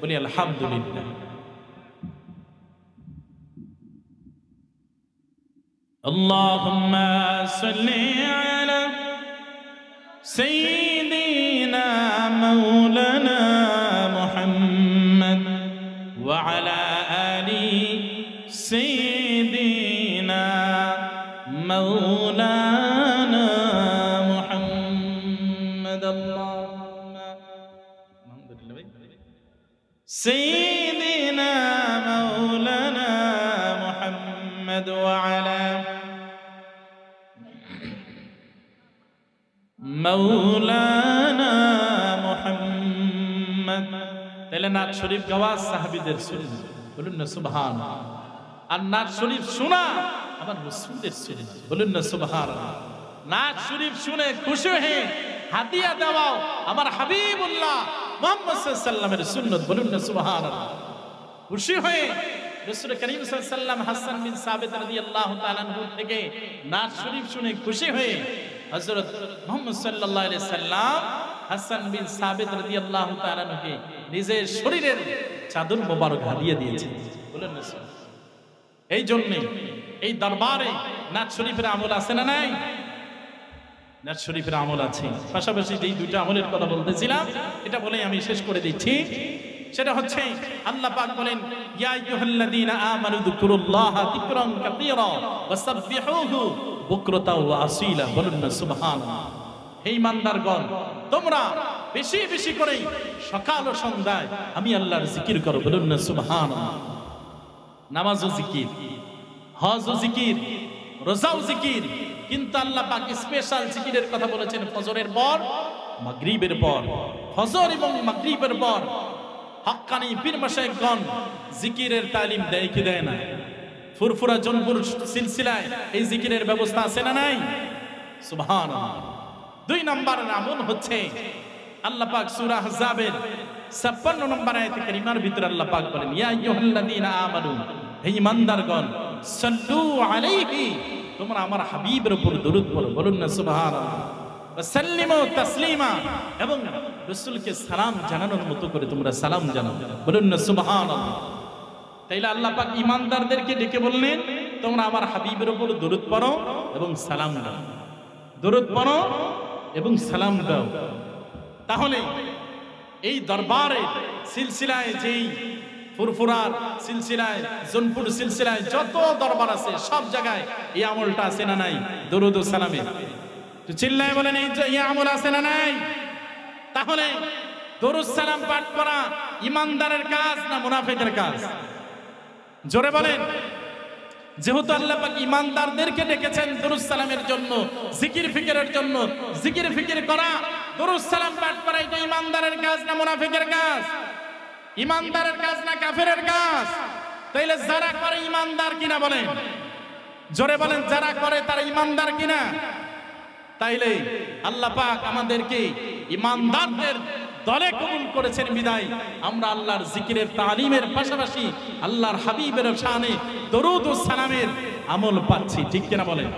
বলি আলহামদুলিল্লাহ। আল্লাহুম্মা সাল্লি আলা সাইয়্যিদিনা মাওলানা মুহাম্মদ ওয়া আলা আলি সাইয়্যিদিনা مولانا محمد اللهم سيدنا مولانا محمد وعلى مولانا محمد। তাহলে নাত শরীফ গাওয়া সাহাবীদের সুন্নাত। বলুন না সুবহানাল্লাহ। আর নাত শরীফ শোনা আমার রাসূলের সুন্নাত। বলুন না সুবহানাল্লাহ। নাত শরীফ শুনে খুশি হয়ে হাদিয়া দাও আমার হাবিবুল্লাহ মুহাম্মদ সাল্লাল্লাহু আলাইহি ওয়াসাল্লামের সুন্নাত। বলুন না সুবহানাল্লাহ। খুশি হয়ে রাসূল করিম সাল্লাল্লাহু আলাইহি ওয়াসাল্লাম হাসান বিন সাবিত রাদিয়াল্লাহু তাআলা আনহু থেকে নাত শরীফ শুনে খুশি হয়ে হযরত মুহাম্মদ সাল্লাল্লাহু আলাইহি সাল্লাম হাসান বিন সাবিত রাদিয়াল্লাহু তাআলা আনহুকে নিজের শরীরের চাদর মোবারক হাদিয়া দিয়েছেন। বলেন না? এই জন্য এই দরবারে নাত শরীফের আমল আছে না নাই? নাত শরীফের আমল আছে। পাশাপাশি যেই দুইটা আমলের কথা বলতেছিলাম এটা বলেই আমি শেষ করে দিচ্ছি। সেটা হচ্ছে আল্লাহ পাক বলেন, ইয়া আইয়ুহাল্লাযীনা আমানু যিকুরুল্লাহা যিকরান কাসীরা ওয়াসাব্বিহুহু বুকরাতাও ওয়া আসীলা। বলুন না সুবহানাল্লাহ। হে ঈমানদারগণ, তোমরা বেশি বেশি করে সকাল ও সন্ধ্যায় আমি আল্লাহর জিকির করো। বলুন না সুবহানাল্লাহ। নামাজ ও জিকির, হজ ও জিকির, রোজা ও জিকির, কিন্তু আল্লাহ পাক স্পেশাল জিকিরের কথা বলেছেন ফজরের পর, মাগরিবের পর। ফজর এবং মাগরিবের পর হক্কানি পীর মাশায়েখগণ জিকিরের তালিম দেয় কি দেয় না? ফুরফুরা জনপুর সিলসিলায় এই জিকিরের ব্যবস্থা আছে না নাই? সুবহানাল্লাহ। 2 নম্বর আমল হচ্ছে আল্লাহ পাক সূরা আহজাবের 56 নম্বর আয়াতে কারিমার ভিতরে আল্লাহ পাক বলেন, ইয়া আইয়ুহাল্লাযীনা আমানু, হে ঈমানদারগণ, সাল্লু আলাইহি, তোমরা আমার হাবিবের উপর দরুদ পড়ো। বলুন না সুবহানাল্লাহ। ওয়াসাল্লিমু তাসলিমা, এবং রাসূলকে সালাম জানানোর মতো করে তোমরা সালাম জানাও। বলুন না সুবহানাল্লাহ। তাইলে আল্লাহ পাক ঈমানদারদেরকে ডেকে বললেন, তোমরা আমার হাবিবের উপর দরুদ পড়ো এবং সালাম দাও। দরুদ পড়ো এবং সালাম দাও। তাহলে এই দরবারে সিলসিলায় যেই ফুরফুরার সিলসিলায়, জনপুর সিলসিলায় যত দরবার আছে সব জায়গায় এই আমলটা আছে না নাই? দরুদ ও সালামের। তো চিল্লায় বলেন এই আমল আছে না নাই? তাহলে দরুদ সালাম পাঠ করা ঈমানদারের কাজ না মুনাফিকের কাজ? জোরে বলেন। যেহেতু আল্লাহ পাক ঈমানদারদেরকে ডেকেছেন দরুদ সালামের জন্য, জিকির ফিকিরের জন্য, জিকির ফিকির করা, দরুদ সালাম পাঠ করা, এটা ঈমানদারের কাজ না মুনাফিকের কাজ? ঈমানদারের কাজ না কাফেরের কাজ? তাইলে যারা করে ঈমানদার কিনা বলেন? জোরে বলেন, যারা করে তারা ঈমানদার কিনা? তাইলে আল্লাহ পাক আমাদেরকে ঈমানদারদের দলে কবুল করেছেন বিদায় আমরা আল্লাহর জিকিরের তালিমের পাশাপাশি আল্লাহর হাবিবের শানে দরুদ ও সালামের আমল পাচ্ছি। ঠিক কিনা বলেন?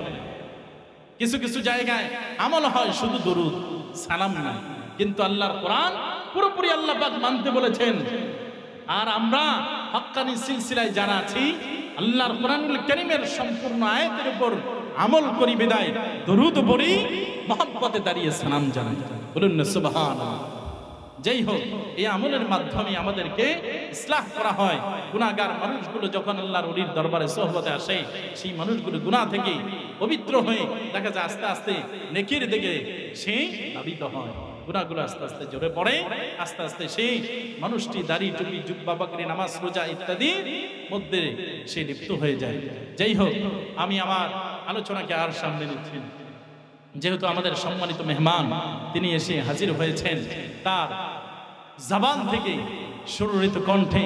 কিছু কিছু জায়গায় আমল হয় শুধু দরুদ সালাম না, কিন্তু আল্লাহর কোরআন পুরোপুরি আল্লাহ পাক মানতে বলেছেন। আর আমরা হক্কানি সিলসিলায় যারা আছি আল্লাহর কোরআনুল কারীমের সম্পূর্ণ আয়াতের উপর আমল করি বিদায় দরুদ পড়ি, মহব্বতে দাঁড়িয়ে সালাম জানাই। বলুন না সুবহানাল্লাহ। যেই হোক, এই আমলের মাধ্যমে আমাদেরকে ইসলাহ করা হয়। গুনাহগার মানুষগুলো যখন আল্লাহর ওলির দরবারে সোহবতে আসে, সেই মানুষগুলো গুনাহ থেকে পবিত্র হয়ে দেখা যায় আস্তে আস্তে নেকির দিকে সে ধাবিত হয়। গুনাহগুলো আস্তে আস্তে ঝরে পড়ে, আস্তে আস্তে সেই মানুষটি দাড়ি টুপি জুব্বা পাগড়ি নামাজ রোজা ইত্যাদি মধ্যে সে লিপ্ত হয়ে যায়। যাই হোক, আমি আমার আলোচনাকে আর সামনে নিচ্ছি না। যেহেতু আমাদের সম্মানিত মেহমান তিনি এসে হাজির হয়েছেন, তার জবান থেকে সুররিত কণ্ঠে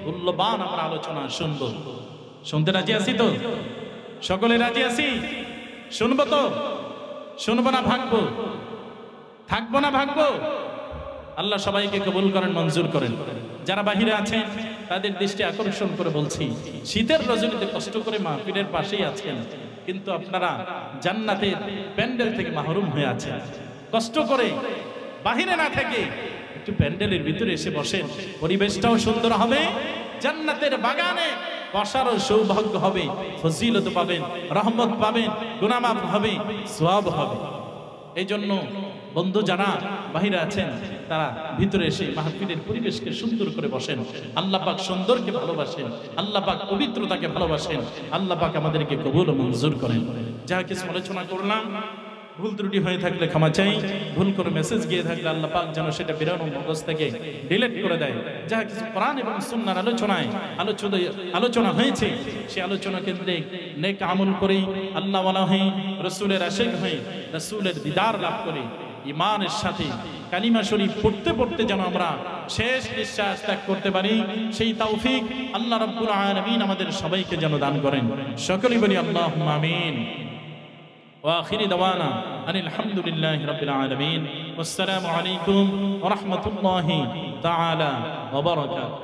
মূল্যবান আমরা আলোচনা শুনব। শুনতে রাজি আছি তো? সকলে রাজি আছি? শুনবো তো? শুনবো না ভাগবো? থাকবো না ভাগবো? আল্লাহ সবাইকে কবুল করেন, মঞ্জুর করেন। যারা বাহিরে আছেন তাদের দৃষ্টি আকর্ষণ করে বলছি, শীতের রজনীতে কষ্ট করে মাহফিলের পাশেই আছেন, কিন্তু আপনারা জান্নাতের প্যান্ডেল থেকে মাহরুম হয়ে আছেন। কষ্ট করে বাহিরে না থেকে একটু প্যান্ডেলের ভিতরে এসে বসেন, পরিবেশটাও সুন্দর হবে, জান্নাতের বাগানে বসারও সৌভাগ্য হবে, ফজিলত পাবেন, রহমত পাবেন, গুনাহ মাফ হবে, সওয়াব হবে। এই জন্য বন্ধু যারা বাহিরে আছেন তারা ভিতরে এসে মাহফিলের পরিবেশকে সুন্দর করে বসেন। আল্লাহ পাক সুন্দরকে ভালোবাসেন, আল্লাহ পাক পবিত্রতাকে ভালোবাসেন। আল্লাহ পাক আমাদেরকে কবুল ও মঞ্জুর করেন। যা কিছু আলোচনা করলাম ভুল ত্রুটি হয়ে থাকলে ক্ষমা চাই, ভুল করে মেসেজ গিয়ে থাকলে আল্লাহ পাক যেন সেটা বেরোনো মগজ থেকে ডিলিট করে দেয়। যা কিছু কোরআন এবং সুন্নাহর আলোচনা হয়েছে সেই আলোচনা কেন্দ্রে নেক আমল করে আল্লাহ ওয়ালা হয়ে রাসূলের আশিক হয়ে রাসূলের দিদার লাভ করে ঈমানের সাথে কালিমা শরীফ পড়তে পড়তে যেন আমরা শেষ নিঃশ্বাস ত্যাগ করতে পারি, সেই তৌফিক আল্লাহ রাব্বুল আলামিন আমাদের সবাইকে যেন দান করেন। সকলেই বলি আল্লাহুম্মা আমিন। وآخر دعوانا أن الحمد لله رب العالمين والسلام عليكم ورحمة الله تعالى وبركاته.